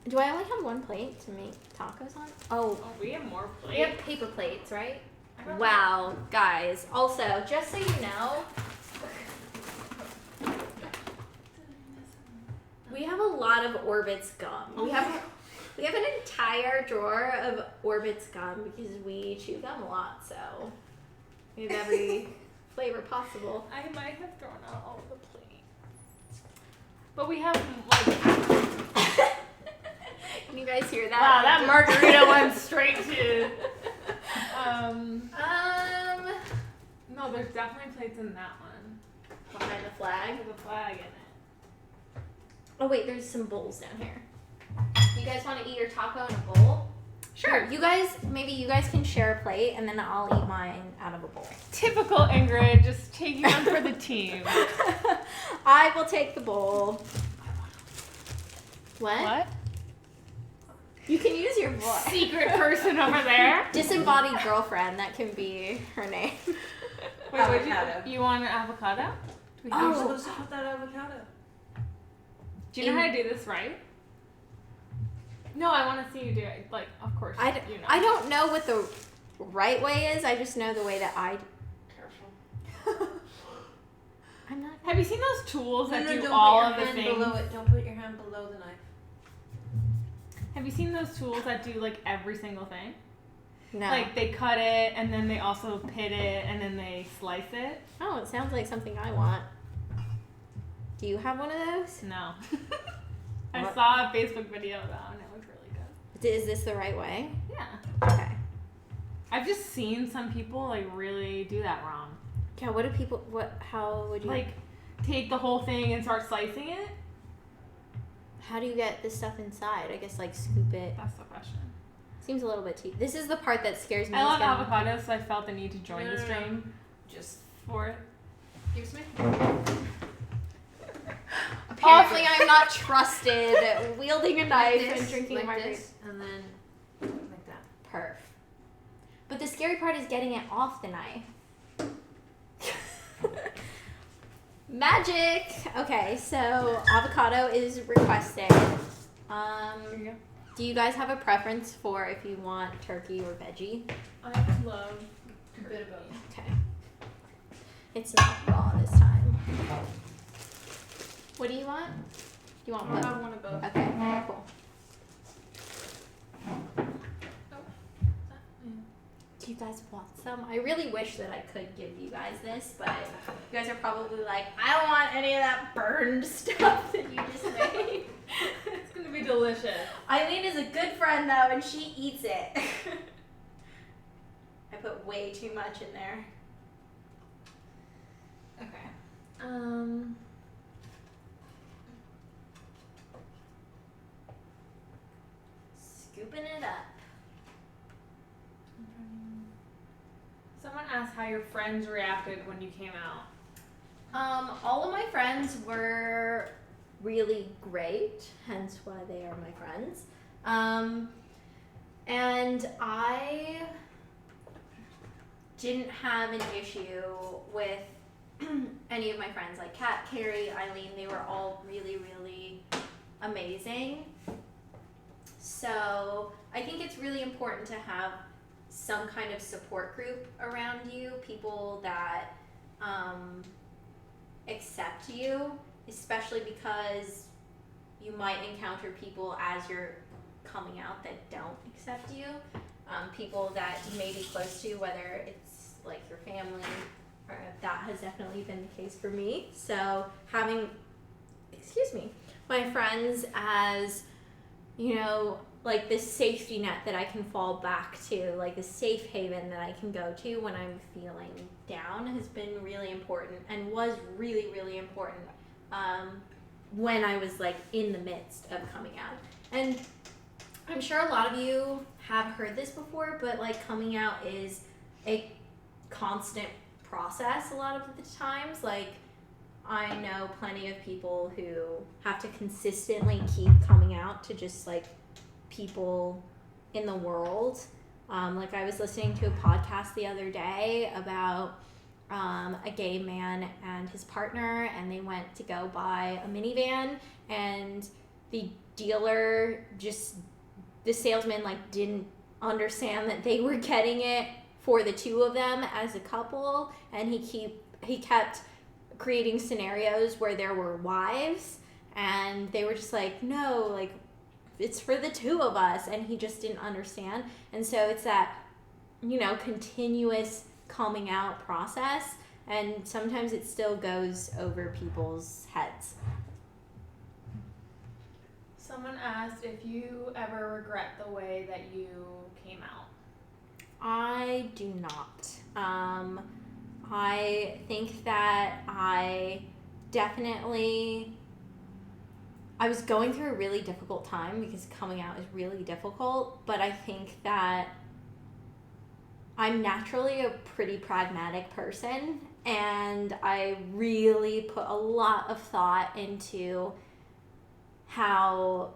Speaker 1: Do I only have one plate to make tacos on? Oh,
Speaker 2: We have more
Speaker 1: we
Speaker 2: plates.
Speaker 1: have paper plates, right?
Speaker 2: I don't
Speaker 1: Wow, guys. Also, just so you know, we have a lot of Orbit's gum. We have an entire drawer of Orbit's gum because we chew gum a lot, so we have every flavor possible.
Speaker 2: I might have thrown out all the plates. But we have like
Speaker 1: Can you guys hear that?
Speaker 2: wow, that margarita went straight to no, there's definitely plates in that one.
Speaker 1: behind the flag.
Speaker 2: There's a flag in it.
Speaker 1: Oh wait, there's some bowls down here. You guys want to eat your taco in a bowl?
Speaker 2: Sure.
Speaker 1: Here, maybe you guys can share a plate, and then I'll eat mine out of a bowl.
Speaker 2: Typical Ingrid, just taking one for the team.
Speaker 1: I will take the bowl. What? You can use your voice.
Speaker 2: Secret person over there.
Speaker 1: Disembodied girlfriend, that can be her name.
Speaker 2: Wait,
Speaker 3: Avocado.
Speaker 2: you want an avocado? Do we
Speaker 3: How are
Speaker 2: have
Speaker 3: you supposed to put that avocado?
Speaker 2: Do you know how to do this right? No, I want to see you do it. Like, of course, you know.
Speaker 1: I don't know what the right way is. I just know the way that I.
Speaker 3: Careful.
Speaker 1: I'm not.
Speaker 2: Have you seen those tools that do
Speaker 3: don't
Speaker 2: all
Speaker 3: put
Speaker 2: of
Speaker 3: your
Speaker 2: the
Speaker 3: hand
Speaker 2: things?
Speaker 3: below it. Don't put your hand below the knife.
Speaker 2: Have you seen those tools that do like every single thing?
Speaker 1: No.
Speaker 2: Like they cut it and then they also pit it and then they slice it.
Speaker 1: Oh, it sounds like something I want. Do you have one of those?
Speaker 2: No. I
Speaker 1: What?
Speaker 2: saw a Facebook video of that and it was really good.
Speaker 1: Is this the right way?
Speaker 2: Yeah.
Speaker 1: Okay.
Speaker 2: I've just seen some people like really do that wrong.
Speaker 1: Yeah. How would you?
Speaker 2: Like take the whole thing and start slicing it.
Speaker 1: How do you get this stuff inside? I guess like scoop it.
Speaker 2: That's the question.
Speaker 1: Seems a little bit too. This is the part that scares me.
Speaker 2: I
Speaker 1: is
Speaker 2: love
Speaker 1: getting-
Speaker 2: avocados, so I felt the need to join the
Speaker 3: No.
Speaker 2: stream
Speaker 3: Just
Speaker 2: for it.
Speaker 3: give me.
Speaker 1: Apparently, I'm not trusted wielding a knife
Speaker 3: Like
Speaker 1: and
Speaker 3: this,
Speaker 1: drinking
Speaker 3: like
Speaker 1: margaritas.
Speaker 3: this, and then like that.
Speaker 1: Perf. But the scary part is getting it off the knife. Magic! Okay, so avocado is requested.
Speaker 2: Here you go.
Speaker 1: Do you guys have a preference for if you want turkey or veggie?
Speaker 2: I love
Speaker 3: A bit of both.
Speaker 1: Okay. It's not raw this time. What do you want? You want
Speaker 3: I
Speaker 1: what?
Speaker 3: have one of both.
Speaker 1: Okay, cool. Do you guys want some? I really wish that I could give you guys this, but you guys are probably like, I don't want any of that burned stuff that you just made.
Speaker 2: It's gonna be delicious.
Speaker 1: Eileen is a good friend though, and she eats it. I put way too much in there. Okay. Scooping it up.
Speaker 2: Someone asked how your friends reacted when you came out.
Speaker 1: All of my friends were really great, hence why they are my friends. And I didn't have an issue with any of my friends, like Kat, Carrie, Eileen. They were all really, really amazing. So I think it's really important to have some kind of support group around you, people that accept you, especially because you might encounter people as you're coming out that don't accept you, people that you may be close to, whether it's like your family, or that has definitely been the case for me. So having, my friends as, you know, like this safety net that I can fall back to, like a safe haven that I can go to when I'm feeling down has been really important, and was really, really important when I was like in the midst of coming out. And I'm sure a lot of you have heard this before, but like coming out is a constant process a lot of the times. Like I know plenty of people who have to consistently keep coming out to just like people in the world. Like I was listening to a podcast the other day about a gay man and his partner, and they went to go buy a minivan, and the salesman like didn't understand that they were getting it for the two of them as a couple, and he kept creating scenarios where there were wives, and they were just like, no, like it's for the two of us, and he just didn't understand. And so it's that, you know, continuous coming out process, and sometimes it still goes over people's heads.
Speaker 2: Someone asked if you ever regret the way that you came out.
Speaker 1: I do not. I think that I was going through a really difficult time because coming out is really difficult, but I think that I'm naturally a pretty pragmatic person, and I really put a lot of thought into how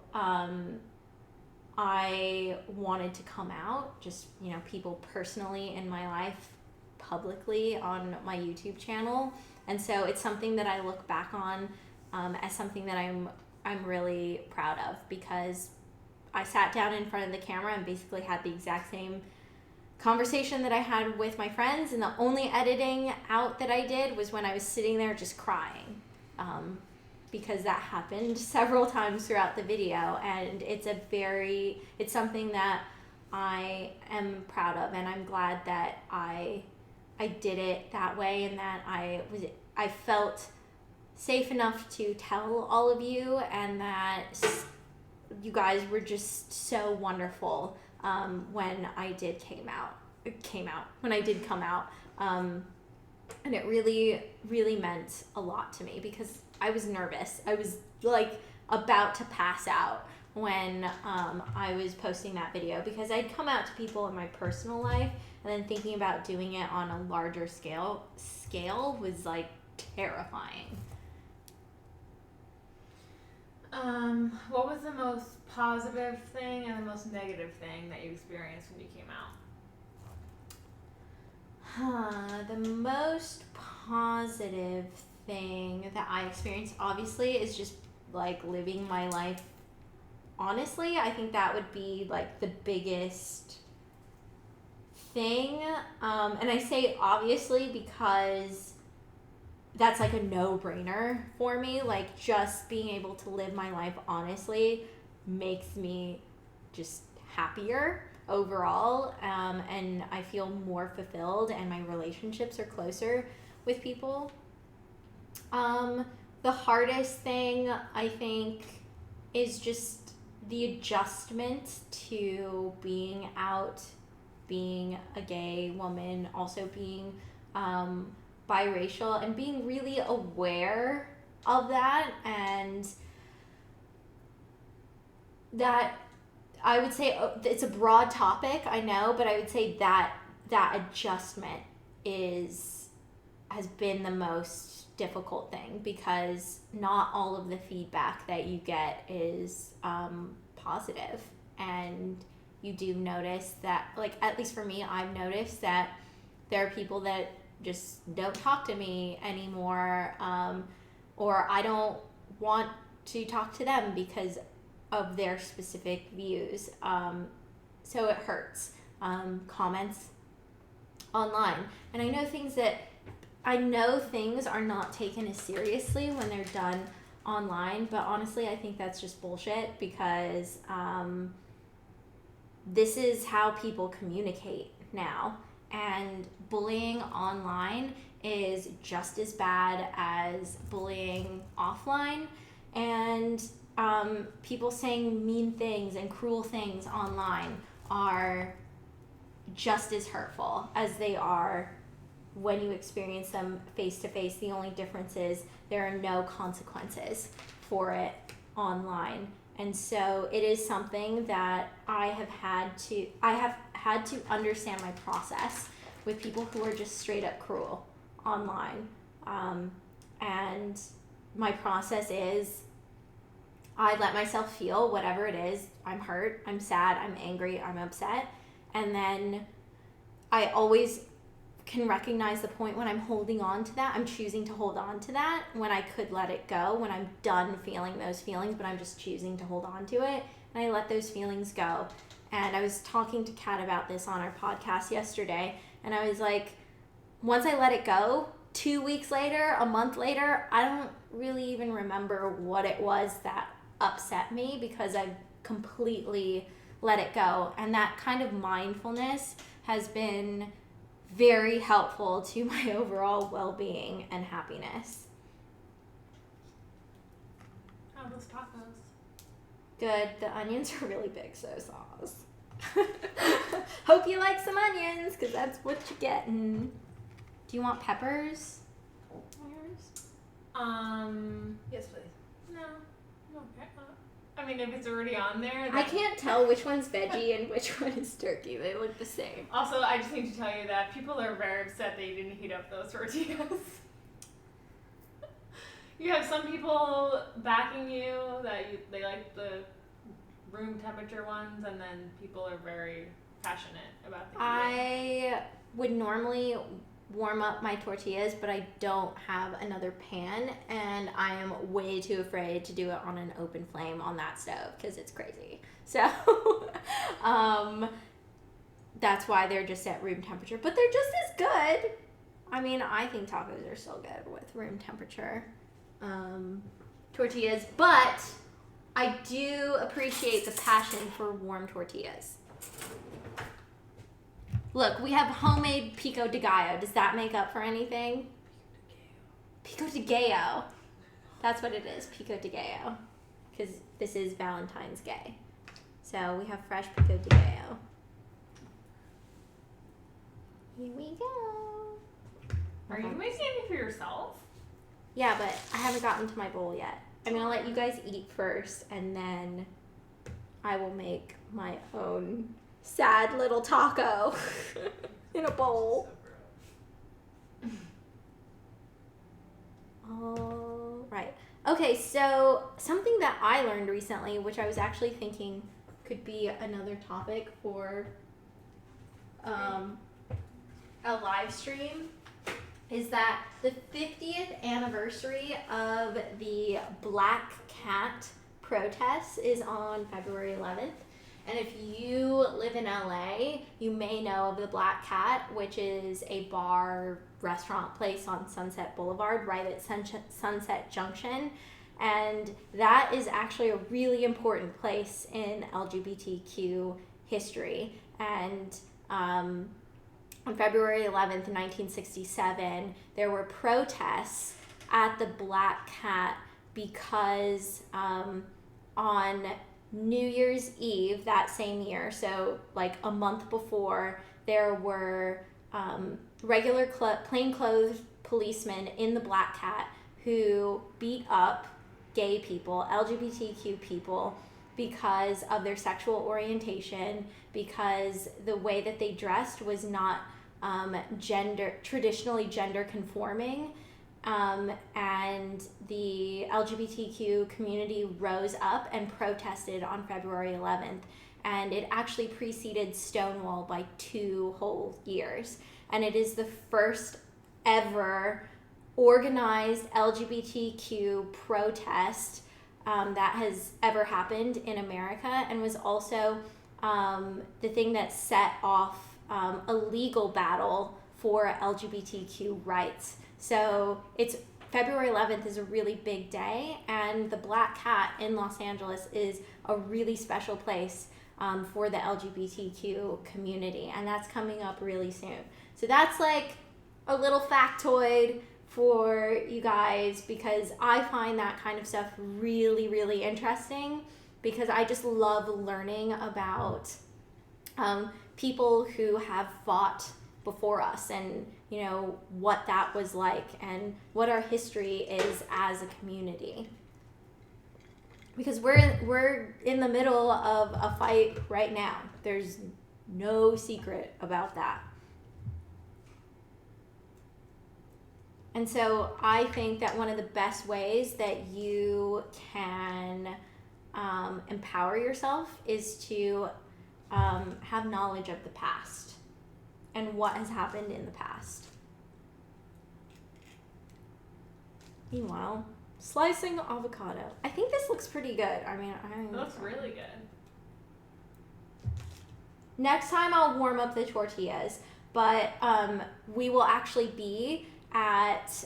Speaker 1: I wanted to come out, just, you know, people personally in my life, publicly on my YouTube channel. And so it's something that I look back on as something that I'm really proud of, because I sat down in front of the camera and basically had the exact same conversation that I had with my friends, and the only editing out that I did was when I was sitting there just crying, because that happened several times throughout the video, and it's something that I am proud of, and I'm glad that I did it that way, and that I felt safe enough to tell all of you, and that you guys were just so wonderful when I did come out, and it really, really meant a lot to me, because I was nervous. I was like about to pass out when I was posting that video, because I'd come out to people in my personal life, and then thinking about doing it on a larger scale was like terrifying.
Speaker 2: What was the most positive thing and the most negative thing that you experienced when you came out?
Speaker 1: The most positive thing that I experienced, obviously, is just like living my life honestly. I think that would be like the biggest thing. And I say obviously because that's like a no-brainer for me. Like just being able to live my life honestly makes me just happier overall, and I feel more fulfilled, and my relationships are closer with people. The hardest thing, I think, is just the adjustment to being out, being a gay woman, also being biracial, and being really aware of that, and that I would say it's a broad topic, I know, but I would say that adjustment has been the most difficult thing, because not all of the feedback that you get is positive, and you do notice that, like, at least for me, I've noticed that there are people that just don't talk to me anymore, or I don't want to talk to them because of their specific views. So it hurts. Comments online. And I know things are not taken as seriously when they're done online, but honestly, I think that's just bullshit, because this is how people communicate now. And bullying online is just as bad as bullying offline. And people saying mean things and cruel things online are just as hurtful as they are when you experience them face to face. The only difference is there are no consequences for it online. And so it is something that I have had to understand my process with people who are just straight up cruel online. And my process is I let myself feel whatever it is. I'm hurt, I'm sad, I'm angry, I'm upset. And then I always can recognize the point when I'm holding on to that. I'm choosing to hold on to that when I could let it go, when I'm done feeling those feelings, but I'm just choosing to hold on to it. And I let those feelings go. And I was talking to Kat about this on our podcast yesterday. And I was like, once I let it go, 2 weeks later, a month later, I don't really even remember what it was that upset me because I completely let it go. And that kind of mindfulness has been very helpful to my overall well-being and happiness.
Speaker 2: How are those tacos?
Speaker 1: Good. The onions are really big, so sauce. Hope you like some onions, because that's what you're getting. Do you want peppers?
Speaker 3: Yes, please.
Speaker 2: No. Okay. I mean, if it's already on there.
Speaker 1: I can't tell which one's veggie and which one is turkey. They look the same.
Speaker 2: Also, I just need to tell you that people are very upset that you didn't heat up those tortillas. You have some people backing you that they like the room temperature ones, and then people are very passionate about the heating.
Speaker 1: I would normally warm up my tortillas, but I don't have another pan, and I am way too afraid to do it on an open flame on that stove because it's crazy. So that's why they're just at room temperature, but they're just as good. I mean, I think tacos are still good with room temperature tortillas, but I do appreciate the passion for warm tortillas. Look, we have homemade pico de gallo. Does that make up for anything? Pico de gallo. That's what it is, pico de gallo. Because this is Valentine's Day. So we have fresh pico de gallo. Here we go.
Speaker 2: Are you making any for yourself?
Speaker 1: Yeah, but I haven't gotten to my bowl yet. I'm going to let you guys eat first, and then I will make my own sad little taco in a bowl. All right. Okay, so something that I learned recently, which I was actually thinking could be another topic for a live stream, is that the 50th anniversary of the Black Cat protests is on February 11th. And if you live in LA, you may know of the Black Cat, which is a bar restaurant place on Sunset Boulevard, right at Sunset Junction. And that is actually a really important place in LGBTQ history. And on February 11th, 1967, there were protests at the Black Cat because on New Year's Eve that same year, so like a month before, there were regular plainclothes policemen in the Black Cat who beat up gay people, LGBTQ people, because of their sexual orientation, because the way that they dressed was not traditionally gender conforming. And the LGBTQ community rose up and protested on February 11th. And it actually preceded Stonewall by 2 whole years. And it is the first ever organized LGBTQ protest that has ever happened in America, and was also the thing that set off a legal battle for LGBTQ rights. So it's February 11th is a really big day, and the Black Cat in Los Angeles is a really special place for the LGBTQ community, and that's coming up really soon. So that's like a little factoid for you guys, because I find that kind of stuff really, really interesting, because I just love learning about people who have fought before us, and you know what that was like, and what our history is as a community. because we're in the middle of a fight right now. There's no secret about that. And so I think that one of the best ways that you can empower yourself is to have knowledge of the past and what has happened in the past. Meanwhile, slicing avocado. I think this looks pretty good.
Speaker 2: It looks really good.
Speaker 1: Next time I'll warm up the tortillas, but we will actually be at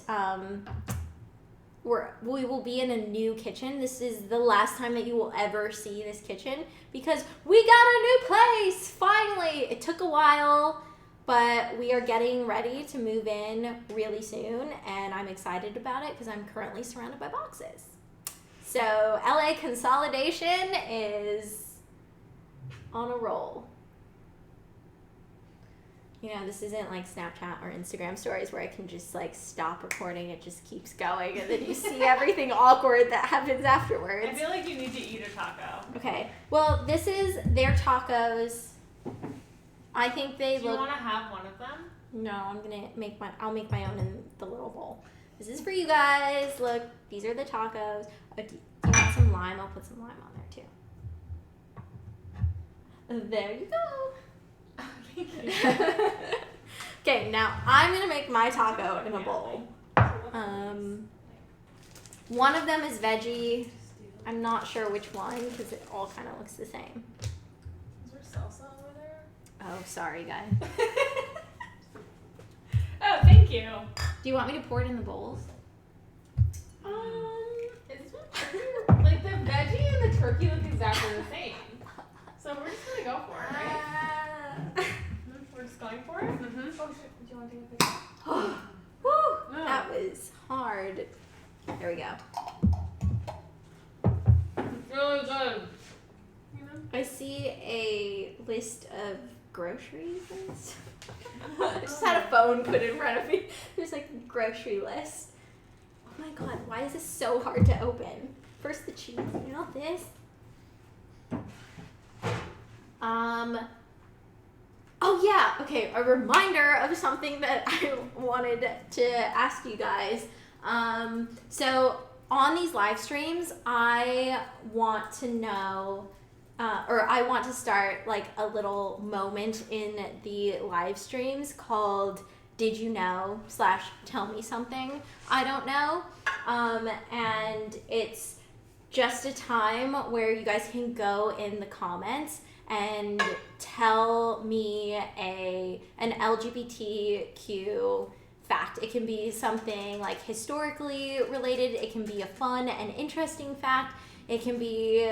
Speaker 1: we will be in a new kitchen. This is the last time that you will ever see this kitchen because we got a new place finally. It took a while, but we are getting ready to move in really soon, and I'm excited about it because I'm currently surrounded by boxes. So LA consolidation is on a roll. You know, this isn't like Snapchat or Instagram stories where I can just like stop recording. It just keeps going and then you see everything awkward that happens afterwards.
Speaker 2: I feel like you need to eat a taco.
Speaker 1: Okay. Well, this is their tacos. I think they
Speaker 2: Do
Speaker 1: look...
Speaker 2: you want to have one of them?
Speaker 1: No, I'll make my own in the little bowl. This is for you guys. Look, these are the tacos. Do you want some lime? I'll put some lime on there too. There you go. Okay, now I'm gonna make my taco in a bowl. One of them is veggie. I'm not sure which one because it all kind of looks the same.
Speaker 2: Is there salsa over there?
Speaker 1: Oh, sorry, guys.
Speaker 2: Oh, thank you.
Speaker 1: Do you want me to pour it in the bowls?
Speaker 2: Is this one turkey? Like the veggie and the turkey look exactly the same. So we're just gonna go for it, right? We're just going for it? Mm-hmm. Oh, shit. Do you want to take a picture?
Speaker 1: Woo! That was hard. There we go.
Speaker 2: It's really good.
Speaker 1: I see a list of groceries. I just had a phone put in front of me. There's like a grocery list. Oh my god, why is this so hard to open? First the cheese, you know this? Oh yeah, okay, a reminder of something that I wanted to ask you guys. So on these live streams, I want to know, or I want to start like a little moment in the live streams called Did You Know / Tell Me Something I Don't Know. And it's just a time where you guys can go in the comments and tell me an LGBTQ fact. It can be something like historically related. It can be a fun and interesting fact. It can be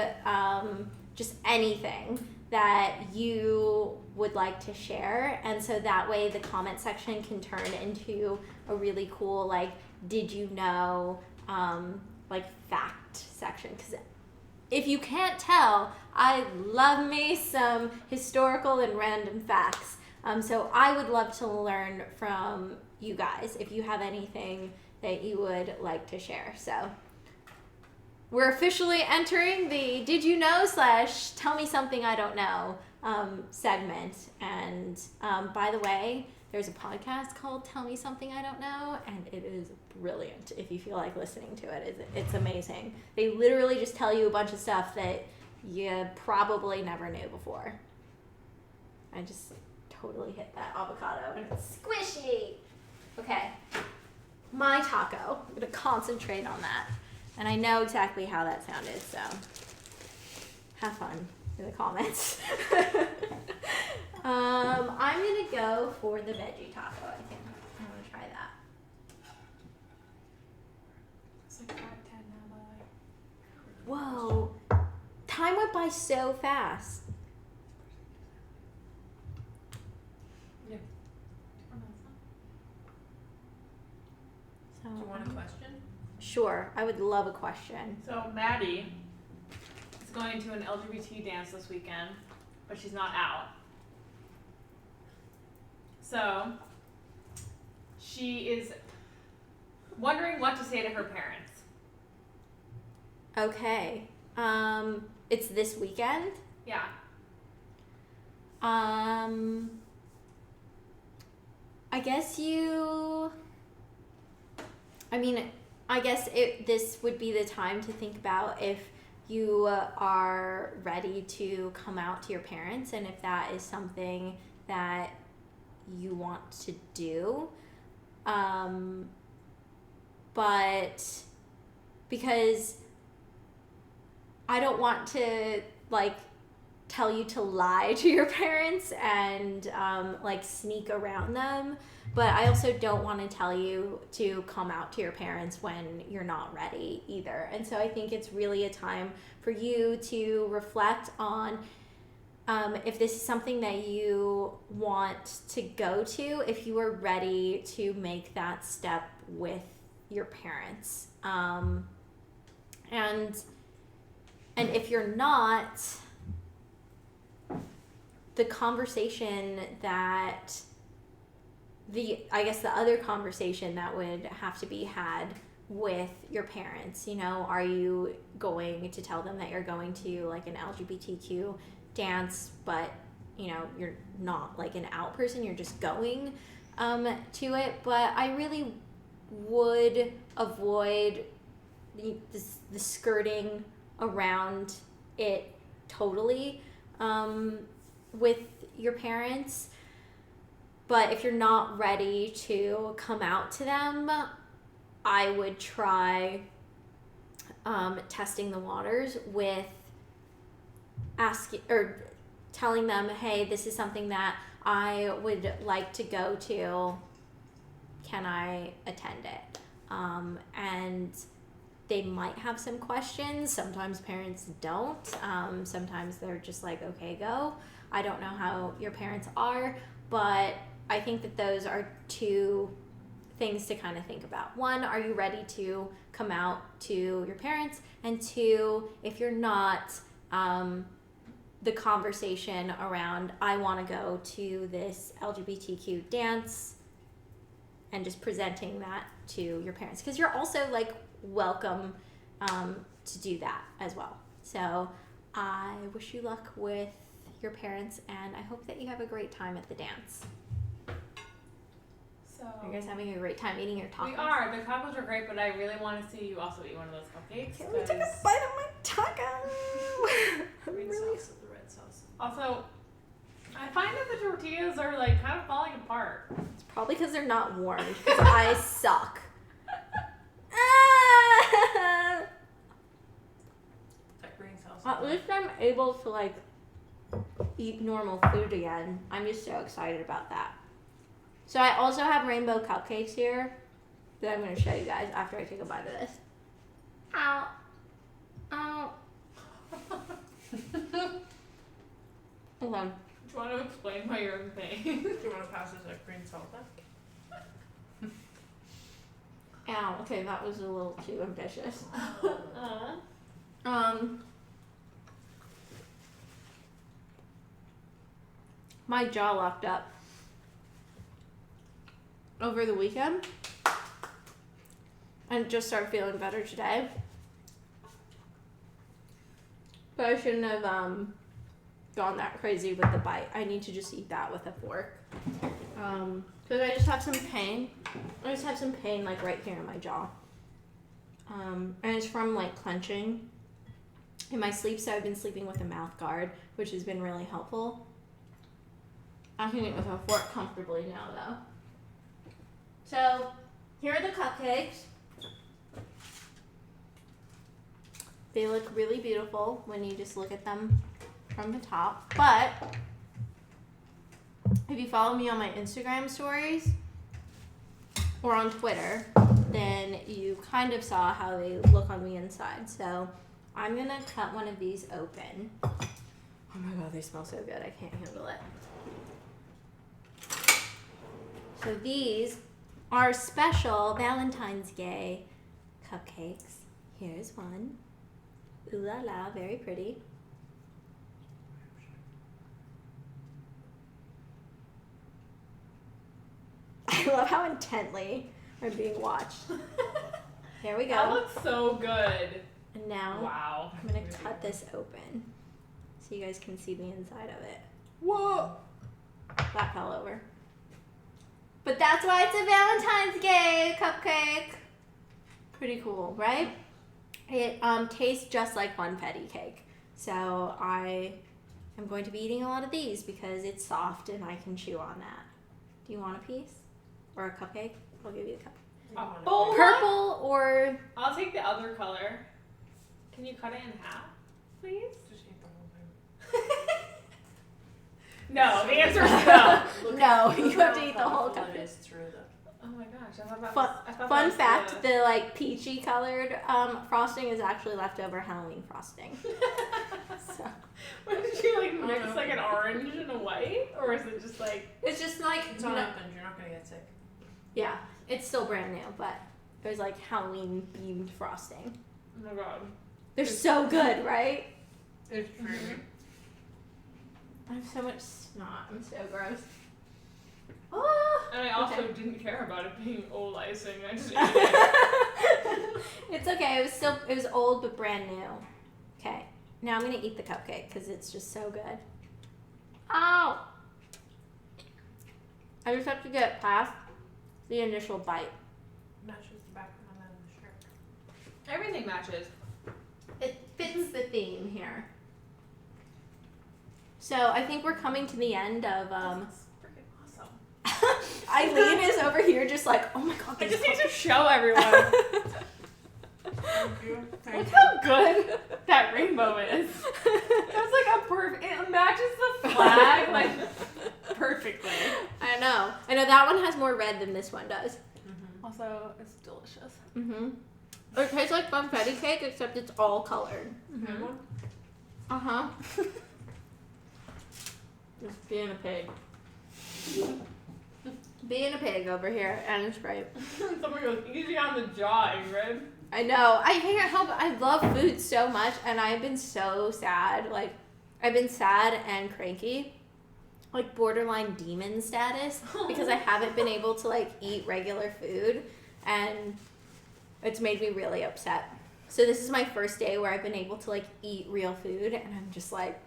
Speaker 1: just anything that you would like to share. And so that way the comment section can turn into a really cool, like, did you know, like fact section. Because if you can't tell, I love me some historical and random facts. So I would love to learn from you guys if you have anything that you would like to share. So we're officially entering the Did You Know / Tell Me Something I Don't Know segment. And by the way, there's a podcast called Tell Me Something I Don't Know, and it is brilliant if you feel like listening to it. It's amazing. They literally just tell you a bunch of stuff that you probably never knew before. I just totally hit that avocado, and it's squishy. Okay, my taco. I'm going to concentrate on that. And I know exactly how that sounded, so have fun in the comments. I'm going to go for the veggie taco, I think. I'm going to try that.
Speaker 2: It's like 5:10 now, by the way.
Speaker 1: Whoa. Time went by so fast.
Speaker 2: Yeah.
Speaker 1: So,
Speaker 3: Do you want a question?
Speaker 1: Sure, I would love a question.
Speaker 2: So Maddie is going to an LGBT dance this weekend, but she's not out. So she is wondering what to say to her parents.
Speaker 1: Okay. It's this weekend.
Speaker 2: Yeah.
Speaker 1: I guess this would be the time to think about if you are ready to come out to your parents and if that is something that you want to do. But because I don't want to tell you to lie to your parents and sneak around them, but I also don't want to tell you to come out to your parents when you're not ready either. And so I think it's really a time for you to reflect on if this is something that you want to go to, if you are ready to make that step with your parents. And if you're not, the conversation that the other conversation that would have to be had with your parents, are you going to tell them that you're going to an LGBTQ dance, but you're not an out person, you're just going to it. But I really would avoid the skirting around it totally with your parents. But if you're not ready to come out to them, I would try testing the waters with asking or telling them, hey, this is something that I would like to go to. Can I attend it? And they might have some questions. Sometimes parents don't. Sometimes they're just okay, go. I don't know how your parents are, but I think that those are two things to kind of think about. One, are you ready to come out to your parents? And two, if you're not, the conversation around, I want to go to this LGBTQ dance, and just presenting that to your parents. Because you're also welcome to do that as well. So I wish you luck with your parents, and I hope that you have a great time at the dance.
Speaker 2: So
Speaker 1: are you guys having a great time eating your tacos?
Speaker 2: We are. The tacos are great, but I really want to see you also eat one of those cupcakes.
Speaker 1: Can we take a bite of my taco?
Speaker 3: Green sauce with the red sauce.
Speaker 2: Also, I find that the tortillas are kind of falling apart.
Speaker 1: It's probably because they're not warmed, because I suck.
Speaker 3: That green sauce.
Speaker 1: At least I'm able to eat normal food again. I'm just so excited about that. So I also have rainbow cupcakes here that I'm going to show you guys after I take a bite of this. Ow. Ow. Hold on.
Speaker 2: Do you want to explain why you're in pain?
Speaker 3: Do you want to pass us that green salt then?
Speaker 1: Ow. Okay, that was a little too ambitious. My jaw locked up over the weekend and just started feeling better today. But I shouldn't have gone that crazy with the bite. I need to just eat that with a fork. Because I just have some pain. I just have some pain right here in my jaw. And it's from clenching in my sleep. So I've been sleeping with a mouth guard, which has been really helpful. I can eat with a fork comfortably now though. So here are the cupcakes. They look really beautiful when you just look at them from the top. But if you follow me on my Instagram stories or on Twitter, then you kind of saw how they look on the inside. So I'm going to cut one of these open. Oh my god, they smell so good. I can't handle it. So these are special Valentine's Day cupcakes. Here's one. Ooh la la, very pretty. I love how intently I'm being watched. Here we go.
Speaker 2: That looks so good.
Speaker 1: And now
Speaker 2: Wow.
Speaker 1: I'm gonna cut this open so you guys can see the inside of it.
Speaker 2: Whoa.
Speaker 1: That fell over. But that's why it's a Valentine's Day cupcake. Pretty cool, right? It tastes just like funfetti cake. So I am going to be eating a lot of these because it's soft and I can chew on that. Do you want a piece? Or a cupcake? I'll give you a cupcake.
Speaker 2: Oh,
Speaker 1: Purple or...
Speaker 2: I'll take the other color. Can you cut it in half, please?
Speaker 3: Just eat the whole thing.
Speaker 2: No, the answer is no.
Speaker 1: No,
Speaker 3: Look
Speaker 1: you have to
Speaker 3: how
Speaker 1: eat the whole
Speaker 3: colorful it
Speaker 1: cupcake.
Speaker 3: is through the.
Speaker 2: Oh my gosh, I thought that
Speaker 1: Fun,
Speaker 2: was, I thought
Speaker 1: fun
Speaker 2: that
Speaker 1: fact,
Speaker 2: was
Speaker 1: the like peachy colored frosting is actually leftover Halloween frosting. So
Speaker 2: What did you like mix
Speaker 3: no.
Speaker 2: like an orange and a white? Or is it just like
Speaker 1: it's just like,
Speaker 3: It's
Speaker 1: you know,
Speaker 3: unopened. You're not gonna get sick.
Speaker 1: yeah, it's still brand new, but it was like Halloween themed frosting.
Speaker 2: oh my god.
Speaker 1: They're so good, right?
Speaker 3: It's true.
Speaker 2: Mhm.
Speaker 1: I have so much snot. I'm so gross. Oh,
Speaker 2: And I also
Speaker 1: okay.
Speaker 2: didn't care about it being old icing. I just ate it.
Speaker 1: It's okay. It was old but brand new. Okay, now I'm gonna eat the cupcake because it's just so good. Ow! I just have to get past the initial bite.
Speaker 3: Matches the background on the shirt.
Speaker 2: Everything matches.
Speaker 1: It fits the theme here. So I think we're coming to the end of
Speaker 2: That's freaking awesome.
Speaker 1: Eileen is over here just like, oh my god,
Speaker 2: I
Speaker 1: these
Speaker 2: just need to
Speaker 1: cupcakes-
Speaker 2: show everyone.
Speaker 3: Thank you.
Speaker 2: Look
Speaker 3: Thank you.
Speaker 2: how good that rainbow is. That's like a perfect. It matches the flag like perfectly.
Speaker 1: I know that one has more red than this one does.
Speaker 3: Mm-hmm.
Speaker 2: Also, it's delicious.
Speaker 1: Mm-hmm. It tastes like funfetti cake except it's all colored.
Speaker 3: Good one.
Speaker 1: Uh-huh. Just being a pig. Being a pig over here, and it's great.
Speaker 2: Someone goes easy on the jaw, Ingrid.
Speaker 1: I know. I can't help it. I love food so much, and I've been so sad. Like, I've been sad and cranky. Like, borderline demon status. Because I haven't been able to, like, eat regular food. And it's made me really upset. So this is my first day where I've been able to, like, eat real food. And I'm just like,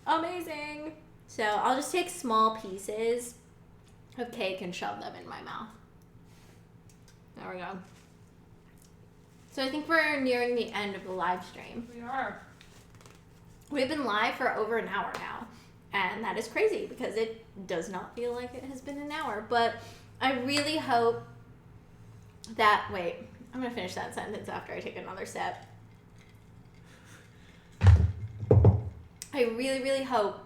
Speaker 1: amazing. So I'll just take small pieces of cake and shove them in my mouth. There we go. So I think we're nearing the end of the live stream.
Speaker 2: We are.
Speaker 1: We've been live for over an hour now. And that is crazy because it does not feel like it has been an hour. But I really hope that... Wait, I'm going to finish that sentence after I take another sip. I really, really hope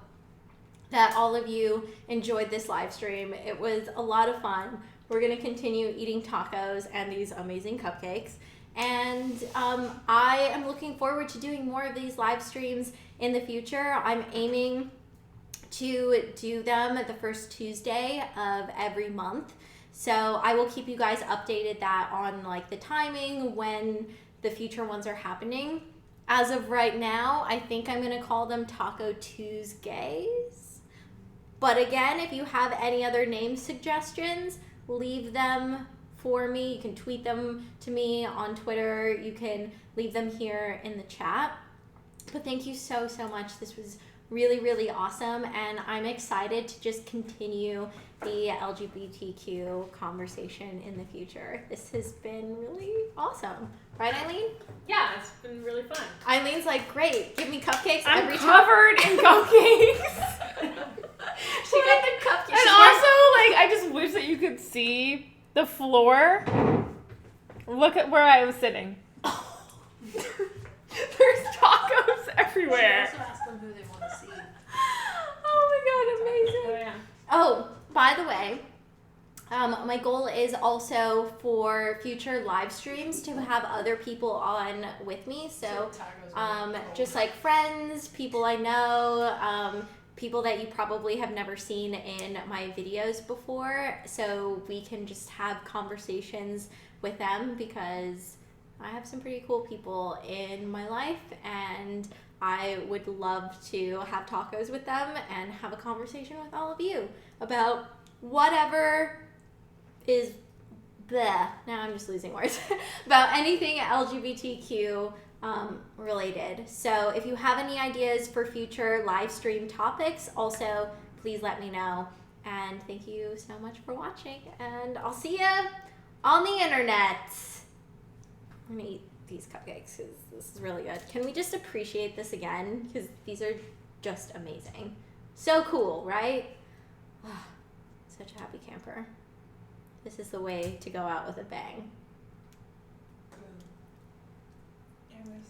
Speaker 1: that all of you enjoyed this live stream. It was a lot of fun. We're going to continue eating tacos and these amazing cupcakes. And I am looking forward to doing more of these live streams in the future. I'm aiming to do them the first Tuesday of every month. So I will keep you guys updated that on like the timing when the future ones are happening. As of right now, I think I'm going to call them Taco Tuesdays. But again, if you have any other name suggestions, leave them for me. You can tweet them to me on Twitter. You can leave them here in the chat. But thank you so, so much. This was really, really awesome. And I'm excited to just continue the LGBTQ conversation in the future. This has been really awesome. Right, Eileen?
Speaker 2: Yeah, it's been really fun.
Speaker 1: Eileen's like, great, give me cupcakes
Speaker 2: I'm
Speaker 1: every time.
Speaker 2: covered in cupcakes.
Speaker 1: She got the cupcakes.
Speaker 2: And also, like, I just wish that you could see the floor. Look at where I was sitting. There's tacos everywhere.
Speaker 3: Also ask them who they want to see.
Speaker 1: Oh my god, amazing.
Speaker 2: Oh, yeah.
Speaker 1: Oh, by the way, my goal is also for future live streams to have other people on with me. So, just like friends, people I know, people that you probably have never seen in my videos before. So we can just have conversations with them because I have some pretty cool people in my life and I would love to have tacos with them and have a conversation with all of you about whatever is bleh, now I'm just losing words, about anything LGBTQ related. So if you have any ideas for future live stream topics, also please let me know. And thank you so much for watching, and I'll see you on the internet. I'm gonna eat these cupcakes because this is really good. Can we just appreciate this again? Because these are just amazing. So cool, right? Such a happy camper. This is the way to go out with a bang.
Speaker 3: Cameras.